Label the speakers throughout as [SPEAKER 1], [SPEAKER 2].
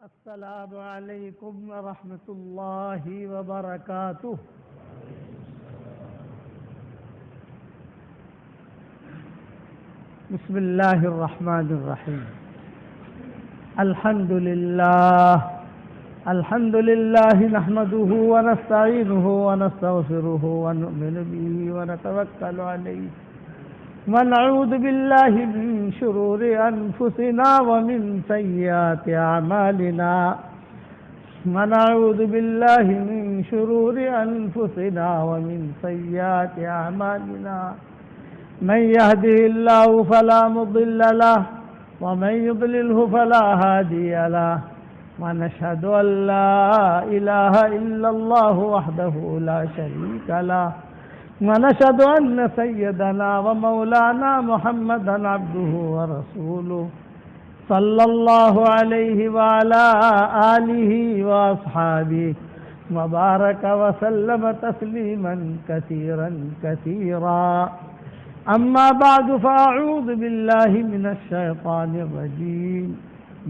[SPEAKER 1] السلام علیکم ورحمۃ اللہ وبرکاتہ۔ بسم اللہ الرحمن الرحیم۔ الحمد للہ نحمده ونستعینه ونستغفره ونؤمن به ونتوکل علیہ ونعوذ باللہ من شرور انفسنا ومن سیئات اعمالنا ونعوذ باللہ من شرور انفسنا ومن سیئات اعمالنا من يهده الله فلا مضل له ومن يضلله فلا هادي له ونشهد أن لا إله إلا الله وحده لا شريك له ونشهد أن سيدنا ومولانا محمدا عبده ورسوله صلى الله عليه وعلى آله وأصحابه وبارك وسلم تسليما كثيرا كثيرا أما بعد فأعوذ بالله من الشيطان الرجيم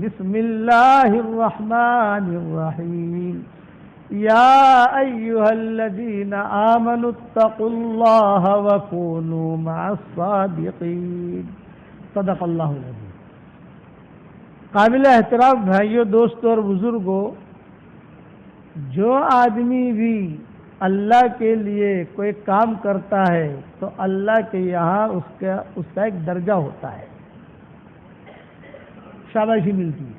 [SPEAKER 1] بسم الله الرحمن الرحيم يا أيها الذين آمنوا اتقوا الله وكونوا مع الصادقين صدق اللہ العظیم۔ قابل احترام بھائیوں، دوستوں اور بزرگوں، جو آدمی بھی اللہ کے لیے کوئی کام کرتا ہے تو اللہ کے یہاں اس کا ایک درجہ ہوتا ہے، شاباشی ملتی ہے۔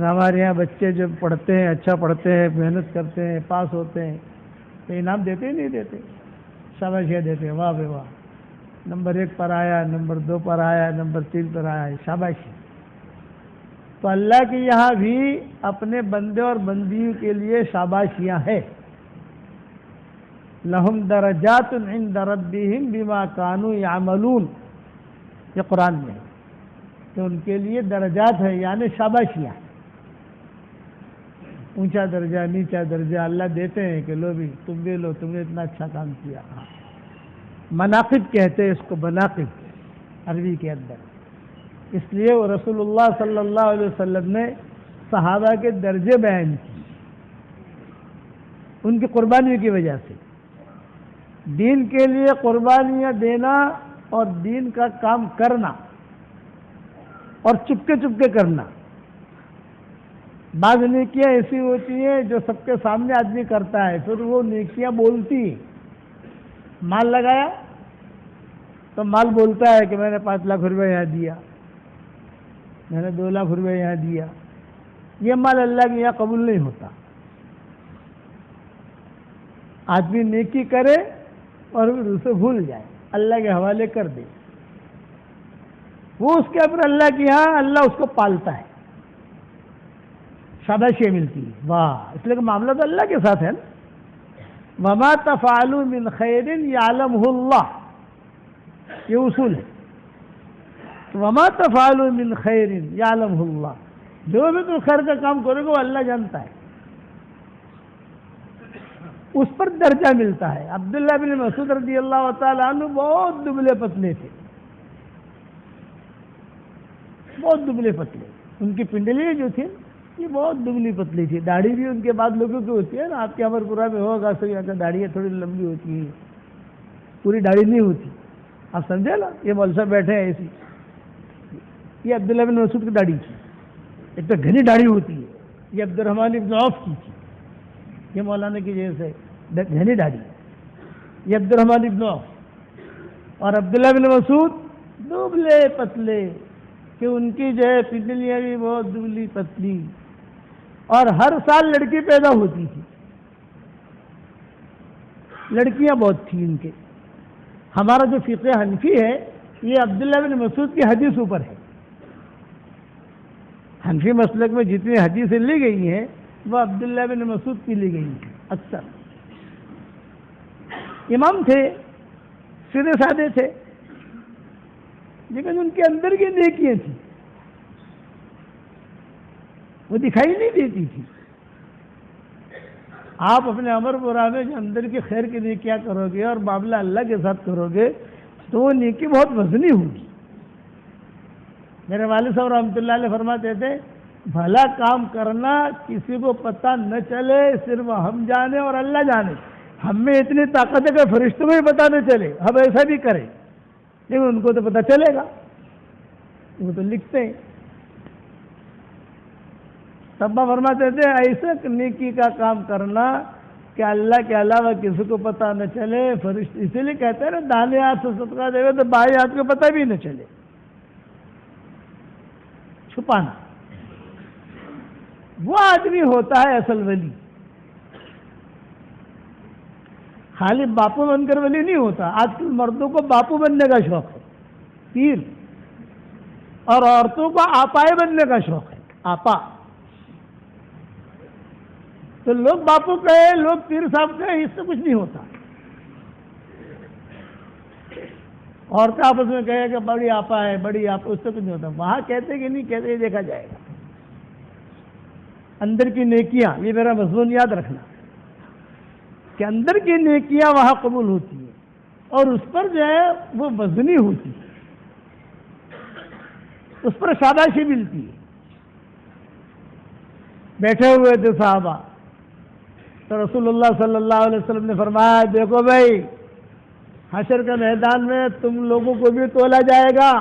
[SPEAKER 1] ہمارے یہاں بچے جب پڑھتے ہیں، اچھا پڑھتے ہیں، محنت کرتے ہیں، پاس ہوتے ہیں تو انعام دیتے ہی نہیں دیتے، شاباشیاں دیتے ہیں، واہ بے واہ، نمبر 1 پر آیا، نمبر 2 پر آیا، نمبر 3 پر آیا، شاباشی۔ تو اللہ کے یہاں بھی اپنے بندے اور بندیوں کے لیے شاباشیاں ہیں۔ لہم درجات عند ربہم بما کانوا یعملون، یہ قرآن میں ہے کہ ان کے لیے درجات ہے، یعنی شاباشیاں، اونچا درجہ نیچا درجہ اللہ دیتے ہیں کہ لو بھی تم بھی لو، تم نے اتنا اچھا کام کیا۔ مناقب کہتے ہیں اس کو، مناقب عربی کے اندر۔ اس لیے وہ رسول اللہ صلی اللہ علیہ وسلم نے صحابہ کے درجے بیان کیے ان کی قربانیوں کی وجہ سے۔ دین کے لیے قربانیاں دینا اور دین کا کام کرنا اور چپکے چپکے کرنا، بعض نیکیاں ایسی ہوتی ہیں جو سب کے سامنے آدمی کرتا ہے، پھر وہ نیکیاں بولتی ہیں۔ مال لگایا تو مال بولتا ہے کہ میں نے 5 لاکھ روپے یہاں دیا، میں نے 2 لاکھ روپے یہاں دیا۔ یہ مال اللہ کے یہاں قبول نہیں ہوتا۔ آدمی نیکی کرے اور پھر اسے بھول جائے، اللہ کے حوالے کر دے، وہ اس کے اوپر اللہ کے یہاں اللہ اس کو پالتا ہے، شاباشی ملتی ہے، واہ۔ اس لیے کہ معاملہ تو اللہ کے ساتھ ہے نا۔ وما تفعلوا من خیر یعلمہ اللہ، یہ اصول ہے۔ وما تفعلوا من خیر یعلمہ اللہ، جو بھی تم خیر کا کام کرو گے وہ اللہ جانتا ہے، اس پر درجہ ملتا ہے۔ عبداللہ بن مسعود رضی اللہ تعالیٰ عنہ بہت دبلے پتلے تھے، بہت دبلے پتلے، ان کی پنڈلیاں جو تھی یہ بہت دبلی پتلی تھی۔ داڑھی بھی ان کے بعد لوگوں کی ہوتی ہے نا، آپ کے امر پورہ میں ہوگا سو یہاں داڑیاں تھوڑی لمبی ہوتی ہیں، پوری داڑھی نہیں ہوتی، آپ سمجھے نا۔ یہ مول صاحب بیٹھے ہیں ایسی، یہ عبداللہ بن مسعود کی داڑھی تھی، ایک تو گھنی داڑھی ہوتی ہے، یہ عبد الرحمن ابن عوف کی تھی، یہ مولانا کی جیسے گھنی داڑھی، یہ عبد الرحمن ابن عوف، اور عبداللہ بن مسعود دبلے پتلے کہ ان کی جو ہے پنڈلیاں بھی بہت دبلی پتلی، اور ہر سال لڑکی پیدا ہوتی تھی، لڑکیاں بہت تھیں ان کے۔ ہمارا جو فقہ حنفی ہے یہ عبداللہ بن مسعود کی حدیث اوپر ہے۔ حنفی مسلک میں جتنی حدیثیں لی گئی ہیں وہ عبداللہ بن مسعود کی لی گئی ہیں اکثر۔ امام تھے، سیدھے سادے تھے، لیکن ان کے اندر کی نیکیاں تھیں وہ دکھائی نہیں دیتی تھی۔ آپ اپنے امر برا میں جو اندر کی خیر کی نیکیاں کرو گے اور معاملہ اللہ کے ساتھ کرو گے تو وہ نیکی بہت وزنی ہوگی۔ میرے والد صاحب رحمۃ اللہ علیہ فرماتے تھے بھلا کام کرنا کسی کو پتہ نہ چلے، صرف ہم جانے اور اللہ جانے. ہم میں اتنی طاقت ہے کہ فرشتوں کو بھی پتہ نہ چلے، ہم ایسا بھی کریں، لیکن ان کو تو پتہ چلے گا، وہ تو لکھتے ہیں. تب فرماتے تھے ایسا نیکی کا کام کرنا کہ اللہ کے علاوہ کسی کو پتہ نہ چلے. فرشتے اسی لیے کہتے ہیں نا دانے ہاتھ سے صدقہ دے تو بائیں ہاتھ کو پتہ بھی نہ چلے. چھپانا، وہ آدمی ہوتا ہے اصل ولی. خالی باپو بن کر ولی نہیں ہوتا. آج کل مردوں کو باپو بننے کا شوق ہے، پیر، اور عورتوں کو آپائے بننے کا شوق ہے، آپا. تو لوگ باپو کہے، لوگ پیر صاحب کہے، اس سے کچھ نہیں ہوتا. عورتیں آپس میں کہے کہ بڑی آپا ہے، بڑی آپا، اس سے کچھ نہیں ہوتا. وہاں کہتے کہ نہیں کہتے، یہ دیکھا جائے گا. اندر کی نیکیاں، یہ میرا مضمون یاد رکھنا کہ اندر کی نیکیاں وہاں قبول ہوتی ہیں، اور اس پر جو ہے وہ وزنی ہوتی ہے، اس پر شاباشی ملتی ہے. بیٹھے ہوئے تھے صحابہ، تو رسول اللہ صلی اللہ علیہ وسلم نے فرمایا دیکھو بھائی، حشر کے میدان میں تم لوگوں کو بھی تولا جائے گا.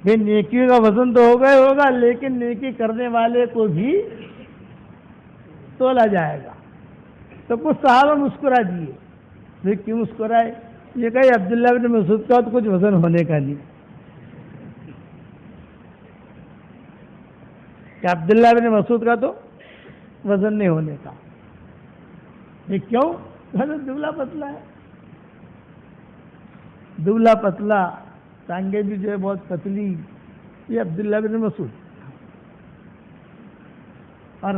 [SPEAKER 1] یہ نیکی کا وزن تو ہوگا، لیکن نیکی کرنے والے کو بھی تولا جائے گا. تو کچھ صحابہ مسکرا دیے. پھر کیوں مسکرائے؟ یہ کہے عبداللہ بن مسعود کا تو کچھ وزن ہونے کا نہیں. کہ عبداللہ بن مسعود کا تو وزن نہیں ہونے کا. یہ کیوں؟ دبلا پتلا ہے، دبلا پتلا، ٹانگیں بھی جو ہے بہت پتلی. یہ عبداللہ بن مسعود. اور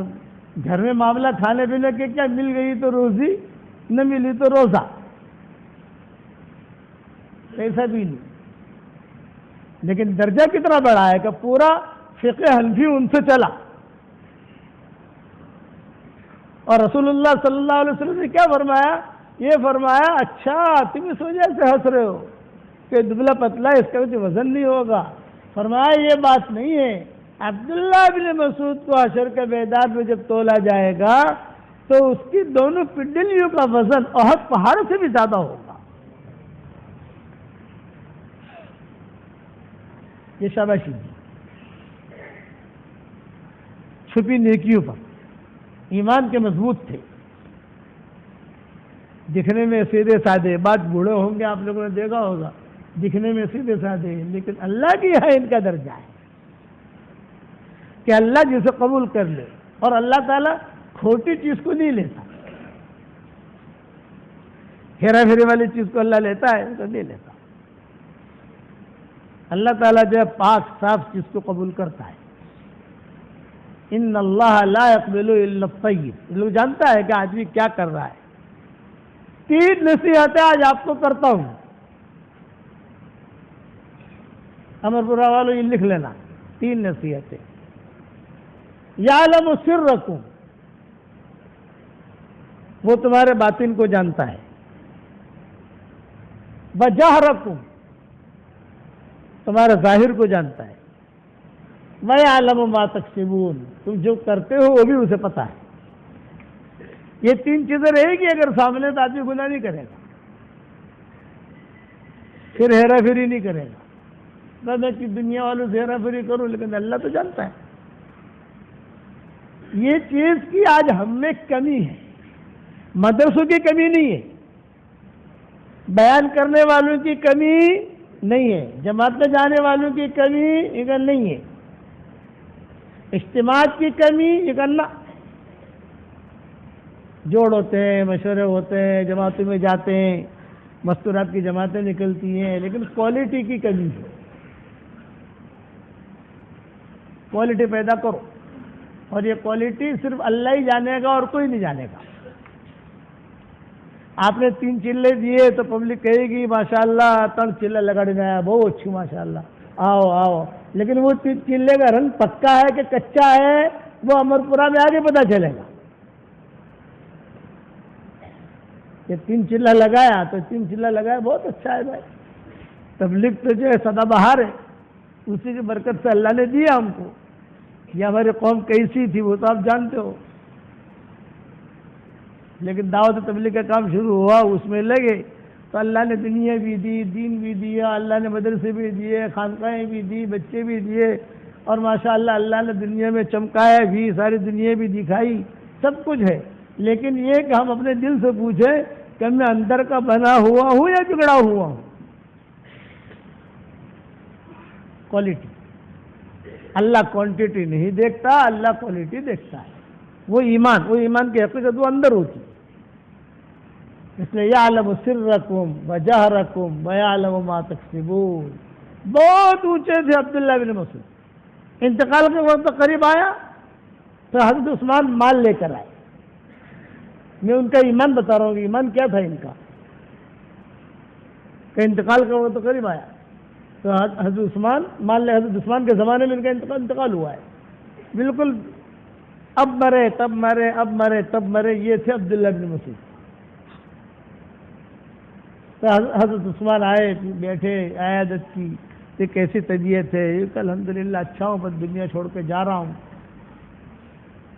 [SPEAKER 1] گھر میں معاملہ کھانے پینے کے کیا، مل گئی تو روزی، نہ ملی تو روزہ، ایسا بھی نہیں. لیکن درجہ کتنا بڑا ہے کہ پورا فقہ حنفی ان سے چلا. اور رسول اللہ صلی اللہ علیہ وسلم نے کیا فرمایا؟ یہ فرمایا اچھا تم اس وجہ سے ہنس رہے ہو کہ دبلا پتلا اس کا کچھ وزن نہیں ہوگا. فرمایا یہ بات نہیں ہے. عبداللہ بن مسعود کو حشر کے میدان میں جب تولا جائے گا تو اس کی دونوں پنڈلیوں کا وزن احد پہاڑ سے بھی زیادہ ہوگا. یہ شاباشی دی چھپی نیکیوں پر. ایمان کے مضبوط تھے، دکھنے میں سیدھے سادے. بات بوڑھے ہوں گے، آپ لوگوں نے دیکھا ہوگا، دکھنے میں سیدھے سادے، لیکن اللہ کی یہاں ان کا درجہ ہے کہ اللہ جسے قبول کر لے. اور اللہ تعالیٰ کھوٹی چیز کو نہیں لیتا. ہیرا پھیری والی چیز کو اللہ لیتا ہے تو نہیں لیتا. اللہ تعالیٰ جو ہے پاک صاف چیز کو قبول کرتا ہے. ان اللہ لا يقبل الا الطیب. لوگ جانتا ہے کہ آدمی کیا کر رہا ہے. 3 نصیحتیں آج آپ کو کرتا ہوں، امر پورہ والوں یہ لکھ لینا. 3 نصیحتیں. یعلم سرکم، وہ تمہارے باطن کو جانتا ہے. وجہرکم، تمہارے ظاہر کو جانتا ہے. وَيَعْلَمُ مَا تَكْسِبُونَ، تم جو کرتے ہو وہ بھی اسے پتا ہے. یہ 3 چیزیں رہے گی اگر سامنے تو آدمی گناہ نہیں کرے گا، پھر ہیرا پھیری نہیں کرے گا. میں کہ دنیا والوں سے ہیرا پھیری کروں، لیکن اللہ تو جانتا ہے. یہ چیز کی آج ہم میں کمی ہے. مدرسوں کی کمی نہیں ہے، بیان کرنے والوں کی کمی نہیں ہے، جماعت میں جانے والوں کی کمی اگر نہیں ہے، اجتماعات کی کمی یہ کرنا. جوڑ ہوتے ہیں، مشورے ہوتے ہیں، جماعتوں میں جاتے ہیں، مستورات کی جماعتیں نکلتی ہیں، لیکن کوالٹی کی کمی ہے. کوالٹی پیدا کرو، اور یہ کوالٹی صرف اللہ ہی جانے گا اور کوئی نہیں جانے گا. آپ نے 3 چلے دیے تو پبلک کہے گی ماشاءاللہ 3 چلے لگاڑنے آیا، بہت اچھی ماشاءاللہ، آؤ آؤ. لیکن وہ 3 چلے کا رنگ پکا ہے کہ کچا ہے وہ امر پورہ میں آگے پتہ چلے گا. یہ 3 چلہ لگایا تو 3 چلہ لگایا بہت اچھا ہے بھائی. تبلیغ تو جو ہے سدا بہار ہے، اسی کی برکت سے اللہ نے دیا ہم کو. یہ ہماری قوم کیسی تھی وہ تو آپ جانتے ہو. لیکن دعوت تبلیغ کا کام شروع ہوا, اس میں لگے تو اللہ نے دنیا بھی دی, دین بھی دیا, اللہ نے مدرسے بھی دیے, خانقاہیں بھی دی, بچے بھی دیے, اور ماشاءاللہ اللہ نے دنیا میں چمکایا بھی, ساری دنیا بھی دکھائی, سب کچھ ہے. لیکن یہ کہ ہم اپنے دل سے پوچھیں کہ میں اندر کا بنا ہوا ہوں یا بگڑا ہوا ہوں. کوالٹی. اللہ کوانٹٹی نہیں دیکھتا, اللہ کوالٹی دیکھتا ہے. وہ ایمان کی حقیقت وہ اندر ہوتی. اس لیے یعلم سرکم وجہرکم ویعلم ما تکسبون. بہت اونچے تھے عبداللہ بن مسعود. انتقال کے وقت قریب آیا تو حضرت عثمان مال لے کر آئے. میں ان کا ایمان بتا رہا ہوں کہ ایمان کیا تھا ان کا. کہ انتقال کا وقت قریب آیا تو حضرت عثمان مال لے. حضرت عثمان کے زمانے میں ان کا انتقال ہوا ہے. بالکل اب مرے تب مرے, اب مرے تب مرے, یہ تھے عبداللہ بن مسعود. تو حضرت عثمان آئے, بیٹھے, عیادت کی کہ کیسی طبیعت ہے. یہ الحمدللہ اچھا ہوں, بس دنیا چھوڑ کے جا رہا ہوں.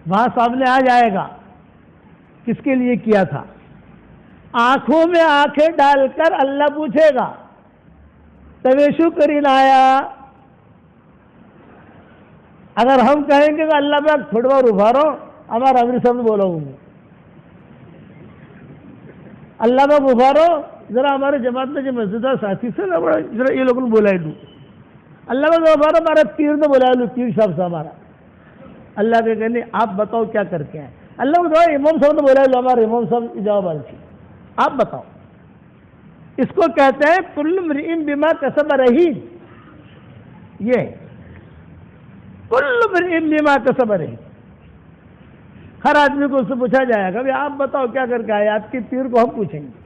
[SPEAKER 1] وہاں سامنے آ جائے گا کس کے لیے کیا تھا. آنکھوں میں آنکھیں ڈال کر اللہ پوچھے گا تویشو کرین آیا. اگر ہم کہیں گے کہ اللہ میں تھوڑی بار ابھارو, ہمارا امیر صاحب بولا ہوں گے, اللہ میں ابھارو ذرا ہمارے جماعت میں جو مسجد ساتھی سے ذرا یہ لوگوں نے بولا دوں. اللہ میں ابھارو ہمارا پیر نے بولا لوں, پیر صاحب سے ہمارا. اللہ کے کہنے آپ بتاؤ کیا کر کے آئے. اللہ کو امام صاحب نے بولا لو, ہمارے امام صاحب جواب آئی, آپ بتاؤ. اس کو کہتے ہیں کل امرئ بما کسب رہین. یہ کل امرئ بما کسب رہین. ہر آدمی کو اس سے پوچھا جائے گا آپ بتاؤ کیا کر کے آئے. آپ کے پیر کو ہم پوچھیں گے,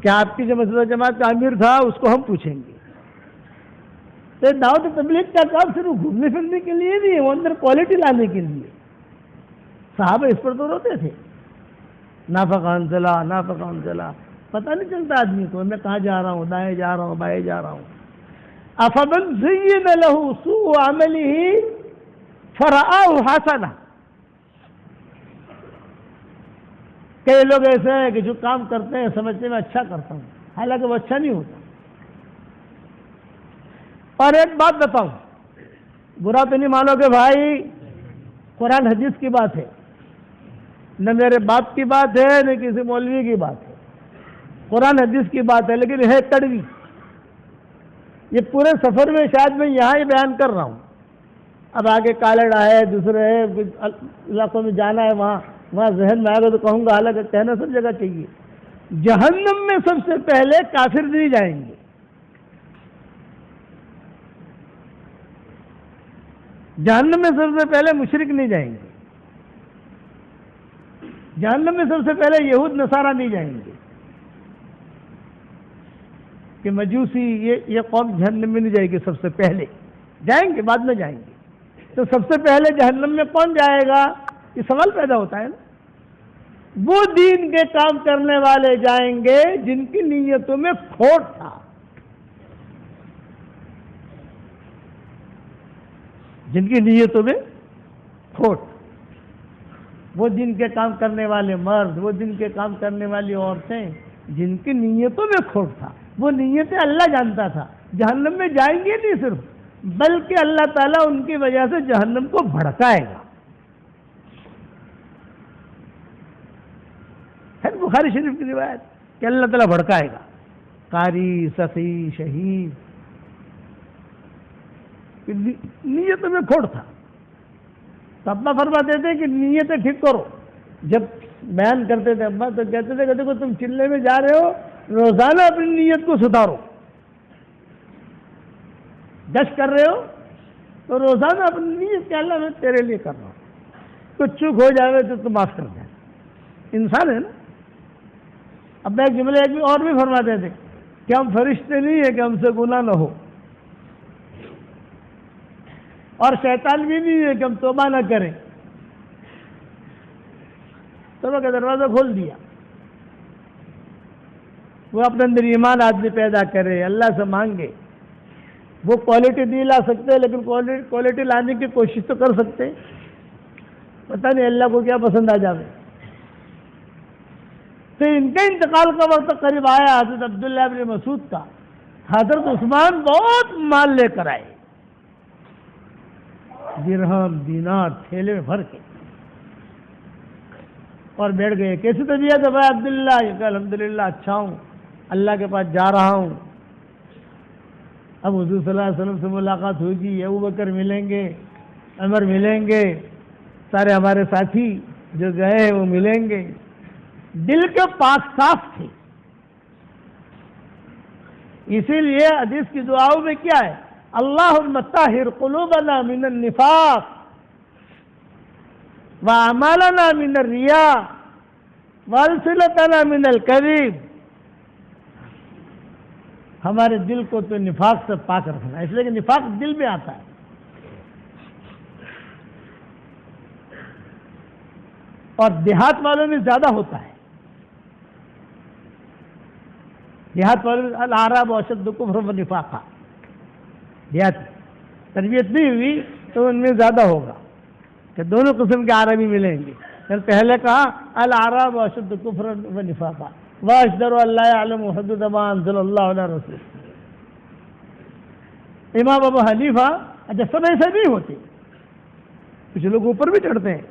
[SPEAKER 1] کیا آپ کی جو مسجد جماعت کا امیر تھا اس کو ہم پوچھیں گے. تو دعوت تبلیغ کا کام صرف گھومنے پھرنے کے لیے نہیں ہے, وہ اندر کوالٹی لانے کے لیے. صحابہ اس پر تو روتے تھے, نافقان چلا, پتہ نہیں چلتا آدمی کو میں کہاں جا رہا ہوں, دائیں جا رہا ہوں, بائیں جا رہا ہوں. افمن زین له سوء عمله فرآه حسنا. کئی لوگ ایسے ہیں کہ جو کام کرتے ہیں سمجھتے میں اچھا کرتا ہوں, حالانکہ وہ اچھا نہیں ہوتا. اور ایک بات بتاؤں, برا تو نہیں مانو کہ بھائی قرآن حدیث کی بات ہے, نہ میرے باپ کی بات ہے نہ کسی مولوی کی بات ہے. قرآن حدیث کی بات ہے لیکن ہے کڑوی. یہ پورے سفر میں شاید میں یہاں ہی بیان کر رہا ہوں. اب آگے کالڑ ہے, دوسرے ہے, علاقوں میں جانا ہے, وہاں ذہن میں آئے گا تو کہوں گا, حالانکہ کہنا سب جگہ چاہیے. جہنم میں سب سے پہلے کافر نہیں جائیں گے. جہنم میں سب سے پہلے مشرک نہیں جائیں گے. جہنم میں سب سے پہلے یہود نصارہ نہیں جائیں گے. کہ مجوسی یہ قوم جہنم میں نہیں جائے گی, سب سے پہلے جائیں گے, بعد میں جائیں گے. تو سب سے پہلے جہنم میں کون جائے گا, یہ سوال پیدا ہوتا ہے نا. وہ دین کے کام کرنے والے جائیں گے جن کی نیتوں میں کھوٹ تھا. جن کی نیتوں میں کھوٹ, وہ دن کے کام کرنے والے مرد, وہ دن کے کام کرنے والی عورتیں جن کی نیتوں میں کھوٹ تھا. وہ نیتیں اللہ جانتا تھا. جہنم میں جائیں گے نہیں صرف, بلکہ اللہ تعالیٰ ان کی وجہ سے جہنم کو بھڑکائے گا. ہے بخاری شریف کی روایت کہ اللہ تعالیٰ بھڑکائے گا. قاری, سخی, شہید, نیتوں میں کھوٹ تھا. تو ابا فرماتے تھے کہ نیتیں ٹھیک کرو. جب بیان کرتے تھے ابا تو کہتے تھے کہ دیکھو تم چلے میں جا رہے ہو, روزانہ اپنی نیت کو سدھارو. گشت کر رہے ہو تو روزانہ اپنی نیت کہ اللہ میں تیرے لیے کر رہا ہوں. کچھ چوک ہو جائے تو معاف کر دیں, انسان ہے نا. اب ایک جملے ایک اور بھی فرماتے تھے کہ ہم فرشتے نہیں ہیں کہ ہم سے گناہ نہ ہو, اور شیطان بھی نہیں ہے کہ ہم توبہ نہ کریں. توبہ کا دروازہ کھول دیا. وہ اپنے اندر ایمان آدمی پیدا کرے, اللہ سے مانگے وہ کوالٹی نہیں لا سکتے لیکن کوالٹی لانے کی کوشش تو کر سکتے. پتہ نہیں اللہ کو کیا پسند آ جائے. تو ان کے انتقال کا وقت قریب آیا حضرت عبداللہ ابن مسعود کا. حضرت عثمان بہت مال لے کر آئے, درہم دینار تھیلے میں بھر کے, اور بیٹھ گئے. کیسی طبیعت ہے بھائی عبداللہ؟ یہ کہ الحمدللہ اچھا ہوں, اللہ کے پاس جا رہا ہوں. اب حضور صلی اللہ علیہ وسلم سے ملاقات ہوگی, ابوبکر ملیں گے, عمر ملیں گے, سارے ہمارے ساتھی جو گئے ہیں وہ ملیں گے. دل کے پاک صاف تھے. اسی لیے حدیث کی دعاؤں میں کیا ہے؟ اللہم طہر قلوبنا من النفاق واعمالنا من الرياء والصلتنا من الكذب. ہمارے دل کو تو نفاق سے پاک رکھنا, اس لیے کہ نفاق دل میں آتا ہے. اور دیہات والوں میں زیادہ ہوتا ہے. دیہات والوں میں الاعراب اشد کفرا ونفاقا, دیہات تربیت نہیں ہوئی تو ان میں زیادہ ہوگا کہ دونوں قسم کے عربی ملیں گے. پہلے کہا الاعراب اشد کفرا ونفاقا واشدر اللہ یعلم حدود ما انزل اللہ علی رسول. امام ابو حنیفہ اچھا سب ایسے نہیں ہوتے, کچھ لوگ اوپر بھی چڑھتے ہیں.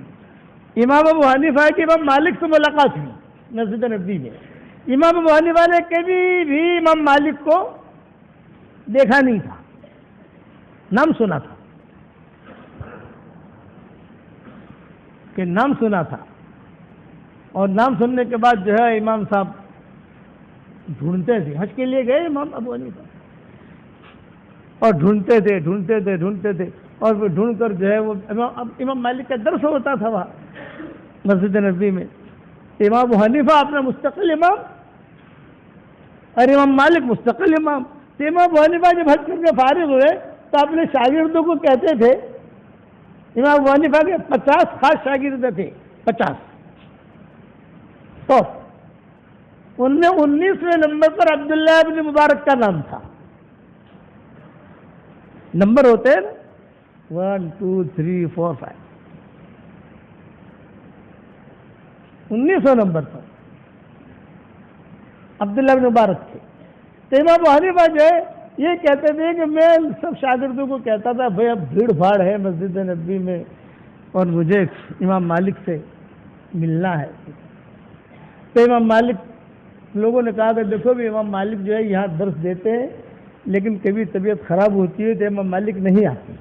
[SPEAKER 1] امام ابو حنیفہ کی امام مالک سے ملاقات ہوئی مسجد نبوی میں. امام ابو حنیفہ نے کبھی بھی امام مالک کو دیکھا نہیں تھا, نام سنا تھا کہ نام سنا تھا. اور نام سننے کے بعد جو ہے امام صاحب ڈھونڈتے تھے. حج کے لیے گئے امام ابو حنیفہ اور ڈھونڈتے تھے اور پھر ڈھونڈ کر جو ہے وہ امام مالک کا درس ہوتا تھا وہاں مسجد نبوی میں. امام ابو حنیفہ اپنا مستقل امام اور امام مالک مستقل امام. تو امام ابو حنیفہ جب حج کر کے فارغ ہوئے تو اپنے شاگردوں کو کہتے تھے, امام ابو حنیفہ کے 50 خاص شاگرد تھے, 50. تو ان میں 19ویں نمبر پر عبداللہ ابن مبارک کا نام تھا. نمبر ہوتے ہیں 1 2 3 4 5, 19 نمبر پر عبداللہ ابن مبارک تھے. تو امام ابو حنیفہ جو ہے یہ کہتے تھے کہ میں سب شاگردوں کو کہتا تھا بھائی اب بھیڑ بھاڑ ہے مسجد نبوی میں اور مجھے امام مالک سے ملنا ہے. تو امام مالک لوگوں نے کہا کہ دیکھو بھی امام مالک جو ہے یہاں درس دیتے ہیں لیکن کبھی طبیعت خراب ہوتی ہے تو امام مالک نہیں آتے,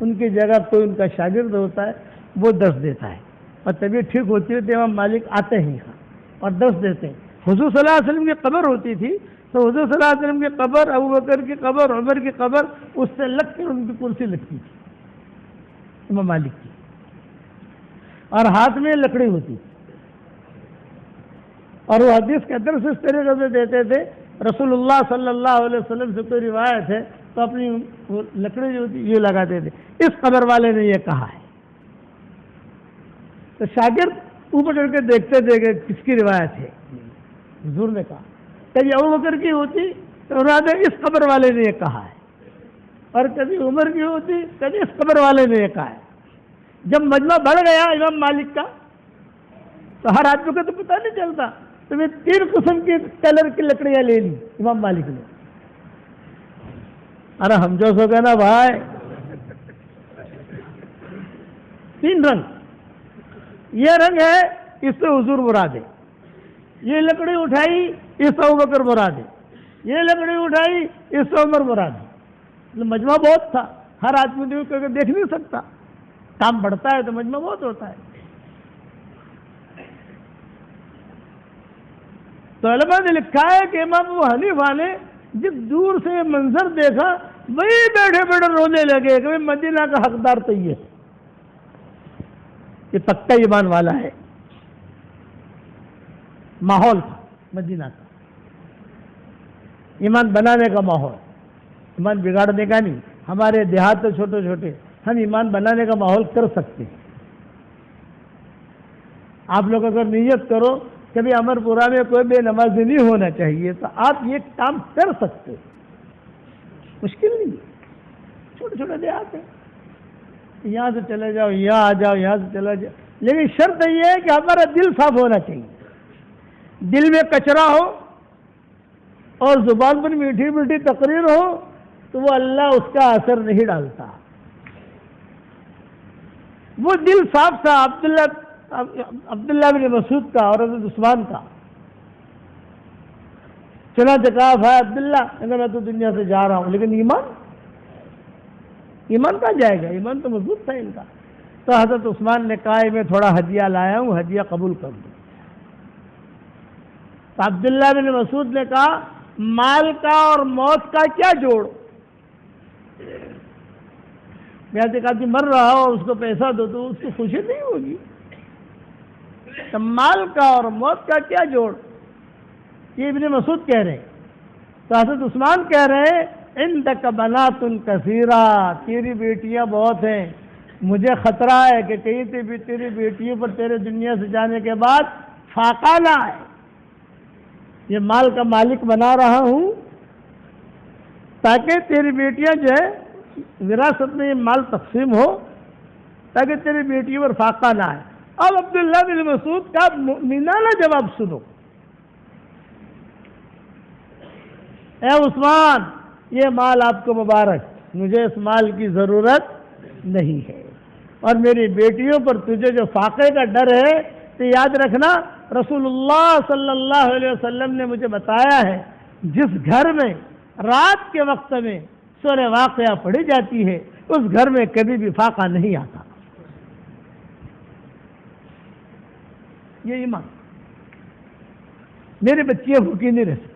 [SPEAKER 1] ان کی جگہ کوئی ان کا شاگرد ہوتا ہے وہ درس دیتا ہے, اور طبیعت ٹھیک ہوتی ہے تو امام مالک آتے ہیں یہاں اور درس دیتے ہیں. حضور صلی اللہ علیہ وسلم کی قبر ہوتی تھی تو حضور صلی اللہ علیہ وسلم کی قبر, ابوبکر کی قبر, عمر کی قبر, اس سے لگ کر ان کی کرسی لگتی تھی امام مالک کی, اور ہاتھ میں لکڑی ہوتی تھی. اور وہ حدیث کا درس اس طریقے سے دیتے تھے. رسول اللہ صلی اللہ علیہ وسلم سے کوئی روایت ہے تو اپنی وہ لکڑی جو ہوتی یہ لگاتے تھے. اس قبر والے نے یہ کہا ہے. تو شاگرد اوپر چڑھ کے دیکھتے تھے کہ کس کی روایت ہے. حضور نے کہا, کبھی ابوبکر کی ہوتی تو اس قبر والے نے یہ کہا ہے, اور کبھی عمر کی ہوتی کبھی اس قبر والے نے یہ کہا ہے. جب مجمع بڑھ گیا امام مالک کا تو ہر آدمی کو تو پتہ نہیں چلتا, تو میں 3 قسم کی کلر کی لکڑیاں لے لی امام مالک نے. ارے ہم جو سو گئے نا بھائی, 3 رنگ. یہ رنگ ہے اس سے حضور مراد ہے, یہ لکڑی اٹھائی اس سے ابوبکر مراد ہے, یہ لکڑی اٹھائی اس سے عمر مراد ہے. مجمع بہت تھا, ہر آدمی دیکھ نہیں سکتا, کام بڑھتا ہے تو مجمع بہت ہوتا ہے. تو علماء نے لکھا ہے کہ امام ابو حنیفہ نے جس دور سے منظر دیکھا وہی بیٹھے بیٹھے رونے لگے کہ مدینہ کا حقدار تو یہ پکا ایمان والا ہے. ماحول تھا مدینہ کا, ایمان بنانے کا ماحول, ایمان بگاڑنے کا نہیں. ہمارے دیہات تو چھوٹے چھوٹے, ہم ایمان بنانے کا ماحول کر سکتے ہیں. آپ لوگ اگر نیت کرو کبھی امر پورہ میں کوئی بے نمازی نہیں ہونا چاہیے تو آپ یہ کام کر سکتے. مشکل نہیں ہے، چھوٹے چھوٹے دیہات ہیں، یہاں سے چلے جاؤ، یہاں آ جاؤ، یہاں سے چلا جاؤ، لیکن شرط یہ ہے کہ ہمارا دل صاف ہونا چاہیے۔ دل میں کچرا ہو اور زبان پر میٹھی میٹھی تقریر ہو تو وہ اللہ اس کا اثر نہیں ڈالتا۔ وہ دل صاف تھا عبداللہ بن مسعود کا اور حضرت عثمان کا۔ چنانچہ کہا بھائی عبداللہ، میں تو دنیا سے جا رہا ہوں، لیکن ایمان کہاں جائے گا؟ ایمان تو مضبوط تھا ان کا۔ تو حضرت عثمان نے کہا میں تھوڑا ہدیہ لایا ہوں، ہدیہ قبول کر دو۔ تو عبداللہ بن مسعود نے کہا مال کا اور موت کا کیا جوڑ؟ میں نے کہا کہ مر رہا ہو اور اس کو پیسہ دو تو اس کو خوشی نہیں ہوگی، تو مال کا اور موت کا کیا جوڑ؟ یہ ابن مسعود کہہ رہے ہیں۔ تو حضرت عثمان کہہ رہے ہیں عندک بنات کثیرہ، تیری بیٹیاں بہت ہیں، مجھے خطرہ ہے کہ کہیں تیری بیٹیوں پر تیرے دنیا سے جانے کے بعد فاقہ نہ آئے۔ یہ مال کا مالک بنا رہا ہوں تاکہ تیری بیٹیاں جو ہے وراثت میں یہ مال تقسیم ہو، تاکہ تیری بیٹیوں پر فاقہ نہ آئے۔ اب عبداللہ بن مسعود کا مؤمنانہ جواب سنو، اے عثمان یہ مال آپ کو مبارک، مجھے اس مال کی ضرورت نہیں ہے، اور میری بیٹیوں پر تجھے جو فاقے کا ڈر ہے تو یاد رکھنا رسول اللہ صلی اللہ علیہ وسلم نے مجھے بتایا ہے جس گھر میں رات کے وقت میں سورہ واقعہ پڑھی جاتی ہے اس گھر میں کبھی بھی فاقہ نہیں آتا۔ یہ ایمان، میرے بچیاں بھوکی نہیں رہ سکتی۔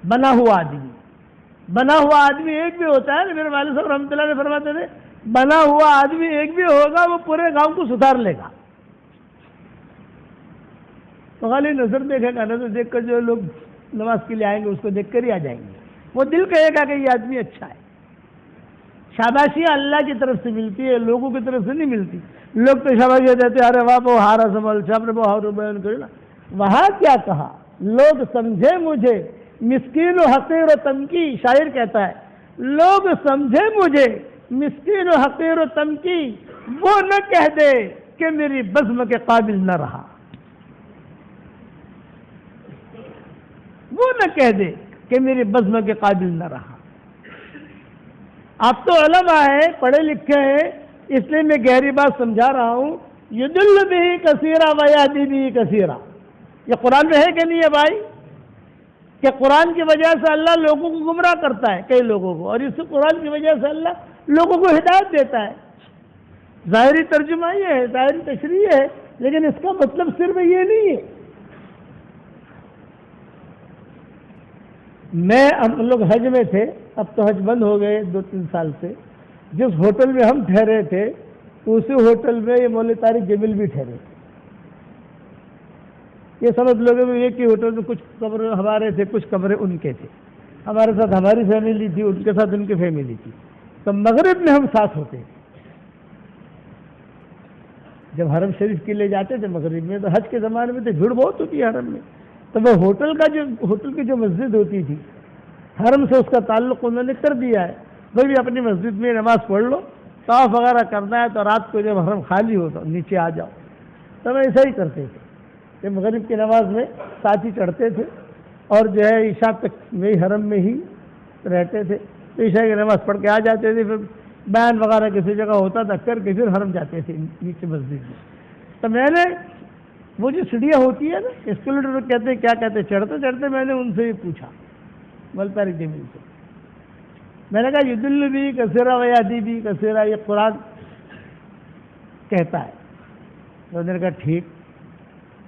[SPEAKER 1] بنا ہوا آدمی ایک بھی ہوتا ہے، میرے والد صاحب رحمۃ اللہ نے فرماتے تھے بنا ہوا آدمی ایک بھی ہوگا وہ پورے گاؤں کو سدھار لے گا۔ تو خالی نظر دیکھے گا، نظر دیکھ کر جو لوگ نماز کے لیے آئیں گے اس کو دیکھ کر ہی آ جائیں گے، وہ دل کہے گا کہ یہ آدمی اچھا ہے۔ شاباشیاں اللہ کی طرف سے ملتی ہے، لوگوں کی طرف سے نہیں ملتی۔ لوگ تو شاباشیاں دیتے ہیں، ارے واہ وہ ہارا سنبھل چھاپ وہ ہارو بیان کرنا۔ وہاں کیا کہا؟ لوگ سمجھے مجھے مسکین و حقیر و تنکی، شاعر کہتا ہے لوگ سمجھے مجھے مسکین و حقیر و تنکی، وہ نہ کہہ دے کہ میری بزم کے قابل نہ رہا، وہ نہ کہہ دے کہ میری بزم کے قابل نہ رہا۔ آپ تو علماء ہیں، پڑھے لکھے ہیں، اس لیے میں گہری بات سمجھا رہا ہوں۔ یدل بھی کثیرہ و یہدی بھی کثیرہ، یہ قرآن میں ہے کہ نہیں ہے بھائی؟ کہ قرآن کی وجہ سے اللہ لوگوں کو گمراہ کرتا ہے، کئی لوگوں کو، اور اس قرآن کی وجہ سے اللہ لوگوں کو ہدایت دیتا ہے۔ ظاہری ترجمہ یہ ہے، ظاہری تشریح ہے، لیکن اس کا مطلب صرف یہ نہیں ہے۔ ہم لوگ حج میں تھے، اب تو حج بند ہو گئے 2-3 سال سے۔ جس ہوٹل میں ہم ٹھہرے تھے اسی ہوٹل میں یہ مولوی طارق جمیل بھی ٹھہرے تھے۔ یہ سمجھ لوگوں میں ایک ہی ہوٹل میں کچھ کمرے ہمارے تھے، کچھ کمرے ان کے تھے، ہمارے ساتھ ہماری فیملی تھی، ان کے ساتھ ان کی فیملی تھی۔ تو مغرب میں ہم ساتھ ہوتے تھے، جب حرم شریف کے لیے جاتے تھے مغرب میں، تو حج کے زمانے میں تو بھیڑ بہت ہوتی ہے حرم میں، تو وہ ہوٹل کی جو مسجد ہوتی تھی حرم سے اس کا تعلق انہوں نے کر دیا ہے، وہ بھی اپنی مسجد میں نماز پڑھ لو، طواف وغیرہ کرنا ہے تو رات کو جب حرم خالی ہو تو نیچے آ جاؤ۔ تو ہم ایسا ہی کرتے تھے کہ مغرب کی نماز میں ساتھ ہی چڑھتے تھے، اور جو ہے عشاء تک وہی حرم میں ہی رہتے تھے، تو عشاء کی نماز پڑھ کے آ جاتے تھے، پھر بیان وغیرہ کسی جگہ ہوتا تھا کر کے پھر حرم جاتے تھے نیچے مسجد میں۔ تو میں نے وہ جو سیڑھیاں ہوتی ہے نا، اسکلیٹر کہتے ہیں، کیا کہتے ہیں، چڑھتے چڑھتے میں نے ان سے یہ پوچھا مولوی طارق جمیل سے، میں نے کہا یدل بھی کثیرہ و یہدی بھی کثیرہ، یہ قرآن کہتا ہے۔ تو انہوں نے کہا ٹھیک،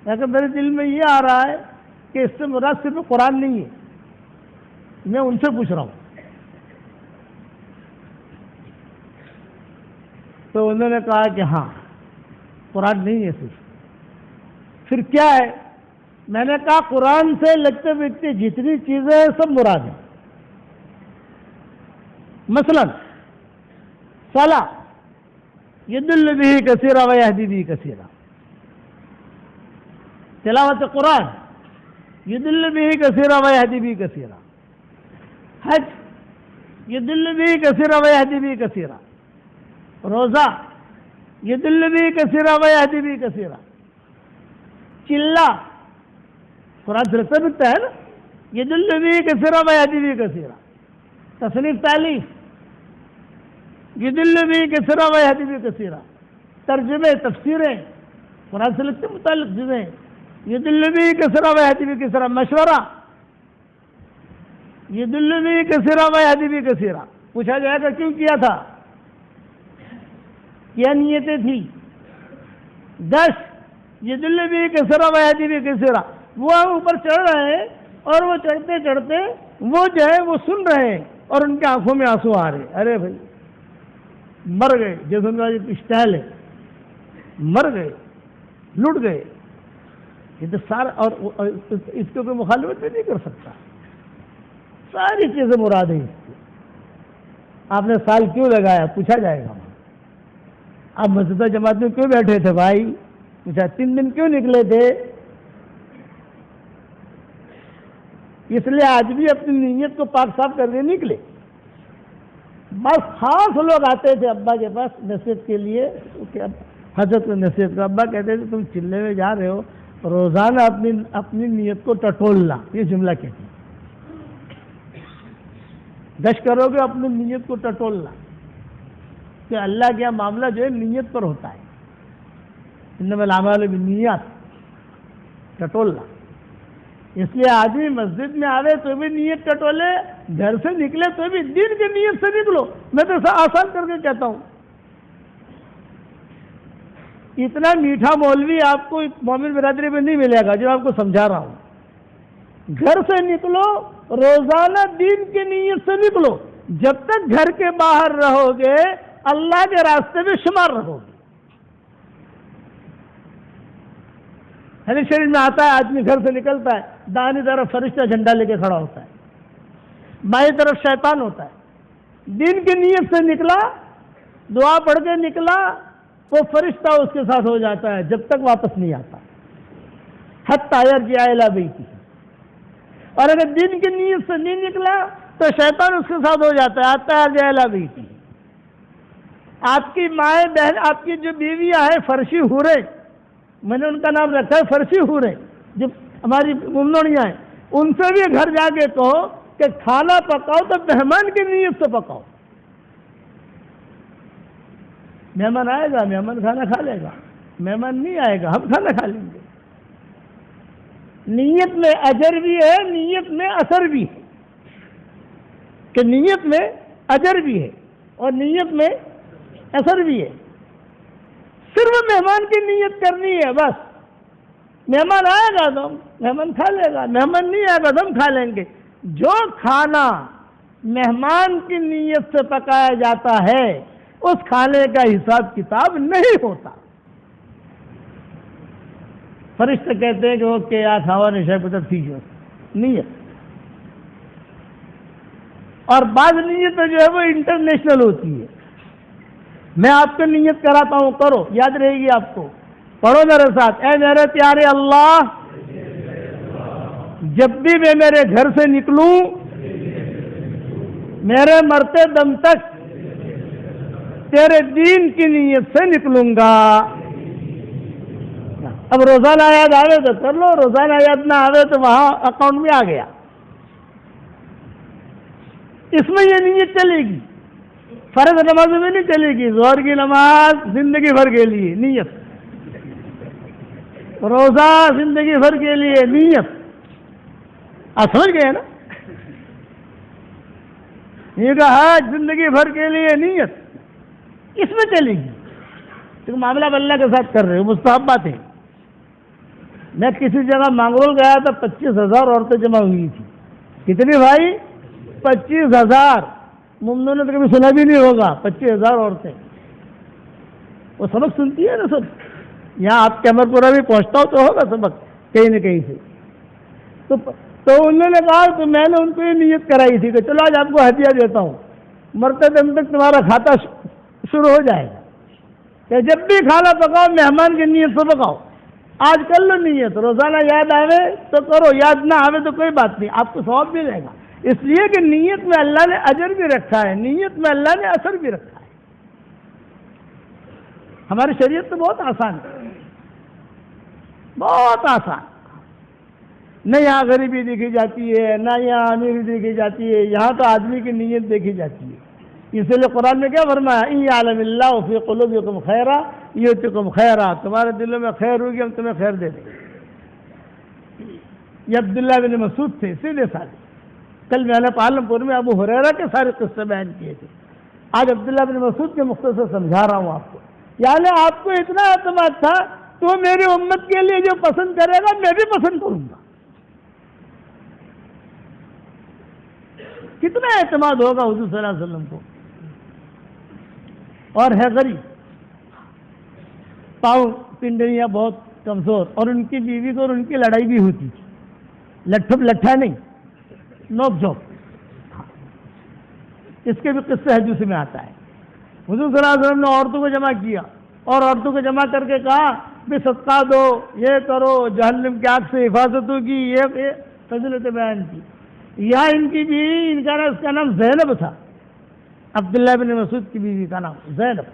[SPEAKER 1] میں کہا میرے دل میں یہ آ رہا ہے کہ اس سے مراد صرف قرآن نہیں ہے، میں ان سے پوچھ رہا ہوں۔ تو انہوں نے کہا کہ ہاں قرآن نہیں ہے صرف، پھر کیا ہے؟ میں نے کہا قرآن سے لگتے بگتے جتنی چیزیں ہیں سب مراد ہیں۔ مثلا صلاۃ یدل بھی کثیرہ و یہدی بھی کثیرہ، تلاوت قرآن یدل بھی کثیرہ و یہدی بھی کثیرہ، حج یضل به کثیرا ویہدی به کثیرا، روزہ یضل به کثیرا ویہدی به کثیرا، چلہ قرآن سے لکھتا ہے نا، یضل به کثیرا ویہدی به کثیرا، تصنیف تالیف یضل به کثیرا ویہدی به کثیرا، ترجمے تفسیریں قرآن سے لکھتے متعلق چیزیں، یضل به کثیرا ویہدی به کثیرا، مشورہ یضل به کثیرا ویہدی به کثیرا، پوچھا جائے گا کیوں کیا تھا، کیا نیتیں تھی؟ 10 یضل به کثیرا ویہدی به کثیرا، وہ اوپر چڑھ رہے ہیں اور وہ چڑھتے چڑھتے وہ جو ہے وہ سن رہے ہیں اور ان کی آنکھوں میں آنسو آ رہے ہیں، ارے بھائی مر گئے، جیسے ان کا اسٹائل ہے، مر گئے، لٹ گئے، یہ تو سارا، اور اس کو کوئی مخالفت بھی نہیں کر سکتا، ساری چیزیں مراد ہیں اس کی۔ آپ نے سال کیوں لگایا پوچھا جائے گا، آپ مسجد جماعت میں کیوں بیٹھے تھے بھائی پوچھا، 3 دن کیوں نکلے تھے؟ اس لیے آج بھی اپنی نیت کو پاک صاف کر کے نکلے۔ بس خاص لوگ آتے تھے ابا کے پاس نصیحت کے لیے، حضرت کو نصیحت کو، ابا کہتے تھے تم چلے میں جا رہے ہو، روزانہ اپنی نیت کو ٹٹولنا، یہ جملہ کہتے ہیں، گشت کرو گے اپنی نیت کو ٹٹولنا، کہ اللہ کا معاملہ جو ہے نیت پر ہوتا ہے، انما الاعمال بالنیات، ٹٹولنا۔ اس لیے آدمی مسجد میں آوے تو بھی نیت ٹٹولے، گھر سے نکلے تو بھی دین کی نیت سے نکلو، میں تو آسان کر کے کہتا ہوں۔ اتنا میٹھا مولوی آپ کو مومن برادری میں نہیں ملے گا جو آپ کو سمجھا رہا ہوں۔ گھر سے نکلو، روزانہ دین کی نیت سے نکلو، جب تک گھر کے باہر رہو گے اللہ کے راستے میں شمار رہو گے۔ حدیث شریف میں آتا ہے آدمی گھر سے نکلتا ہے، دائیں طرف فرشتہ جھنڈا لے کے کھڑا ہوتا ہے، بائیں طرف شیطان ہوتا ہے۔ دین کی نیت سے نکلا، دعا پڑھ کے نکلا، وہ فرشتہ اس کے ساتھ ہو جاتا ہے جب تک واپس نہیں آتا، حتی یرجع الی بیتہ۔ اور اگر دین کی نیت سے نہیں نکلا تو شیطان اس کے ساتھ ہو جاتا ہے، حتی یرجع الی بیتہ۔ آپ کی مائیں بہن، آپ کی جو بیویاں ہیں فرشی حوریں، میں نے ان کا نام رکھا ہے فرشی حوریں، جو ہماری ممنوعیاں ہیں، ان سے بھی گھر جا کے کہو کہ کھانا پکاؤ تو مہمان کی نیت سے پکاؤ۔ مہمان آئے گا، مہمان کھانا کھا لے گا، مہمان نہیں آئے گا ہم کھانا کھا لیں گے۔ نیت میں اجر بھی ہے، نیت میں اثر بھی ہے، کہ نیت میں اجر بھی ہے اور نیت میں اثر بھی ہے۔ صرف مہمان کی نیت کرنی ہے بس، مہمان آئے گا تو مہمان کھا لے گا، مہمان نہیں آئے گا تو ہم کھا لیں گے۔ جو کھانا مہمان کی نیت سے پکایا جاتا ہے اس کھانے کا حساب کتاب نہیں ہوتا۔ فرشتے کہتے ہیں کہ وہ کیا کھاوا نشے پتہ تھی جو نیت، اور بعض نیت جو ہے وہ انٹرنیشنل ہوتی ہے۔ میں آپ کو نیت کراتا ہوں، کرو، یاد رہے گی آپ کو، پڑھو میرے ساتھ، اے میرے پیارے اللہ، جب بھی میں میرے گھر سے نکلوں میرے مرتے دم تک تیرے دین کی نیت سے نکلوں گا۔ اب روزانہ یاد آوے تو کر لو، روزانہ یاد نہ آوے تو وہاں اکاؤنٹ میں آ گیا، اس میں یہ نیت چلے گی۔ فرض نماز میں نہیں چلے گی، ظہر کی نماز زندگی بھر کے لیے نیت، روزہ زندگی بھر کے لیے نیت، آپ سمجھ گئے نا؟ یہ کہا زندگی بھر کے لیے نیت، اس میں چلے گی، کیونکہ معاملہ اللہ کے ساتھ کر رہے ہو، مستحبات ہیں۔ میں کسی جگہ مانگرول گیا تھا، 25,000 عورتیں جمع ہوئی تھی۔ کتنی بھائی؟ 25,000۔ ممنوع نے تو کبھی سنا بھی نہیں ہوگا، 25,000 عورتیں، وہ سبق سنتی ہے نا سب، یہاں آپ کے امر پورا بھی پہنچتا ہو تو ہوگا سبق کہیں نہ کہیں سے۔ تو انہوں نے کہا تو میں نے ان کو یہ نیت کرائی تھی کہ چلو آج آپ کو ہدیہ دیتا ہوں، مرتے دم تک تمہارا کھاتا شروع ہو جائے گا، کہ جب بھی کھانا پکاؤ مہمان کی نیت سے پکاؤ۔ آج کر لو نیت، روزانہ یاد آوے تو کرو، یاد نہ آوے تو کوئی بات نہیں، آپ کو ثواب ملے گا۔ اس لیے کہ نیت میں اللہ نے اجر بھی رکھا ہے، نیت میں اللہ نے اثر بھی رکھا ہے۔ ہماری شریعت تو بہت آسان ہے، بہت آسان، نہ یہاں غریبی دیکھی جاتی ہے، نہ یہاں امیری دیکھی جاتی ہے، یہاں تو آدمی کی نیت دیکھی جاتی ہے۔ اسی لیے قرآن میں کیا فرمایا، ان یعلم اللہ فی قلوبکم خیرا یؤتکم خیرا، تمہارے دلوں میں خیر ہوگی ہم تمہیں خیر دے دیں گے۔ یہ عبداللہ بن مسعود تھے، سیدھے سادے۔ کل میں نے پالمپور میں ابو ہریرہ کے سارے قصے بیان کیے تھے، آج عبداللہ بن مسعود کے مختصر سمجھا رہا ہوں آپ کو۔ یعنی آپ کو اتنا اعتماد تھا تو میری امت کے لیے جو پسند کرے گا میں بھی پسند کروں گا۔ کتنا اعتماد ہوگا حضور صلی اللہ علیہ وسلم کو۔ اور ہے غریب، پاؤں پنڈلیاں بہت کمزور، اور ان کی بیوی کو اور ان کی لڑائی بھی ہوتی تھی، لٹھا نہیں، نوک جھوک۔ اس کے بھی قصے حدیث میں آتا ہے۔ حضور صلی اللہ علیہ وسلم نے عورتوں کو جمع کیا اور عورتوں کو جمع کر کے کہا بھی صدقہ دو، یہ کرو، جہنم کی آگ سے حفاظت ہوگی، یہ فضیلت بیان کی۔ یہاں ان کی بیوی، ان کا نام زینب تھا، عبداللہ بن مسعود کی بیوی کا نام زینب۔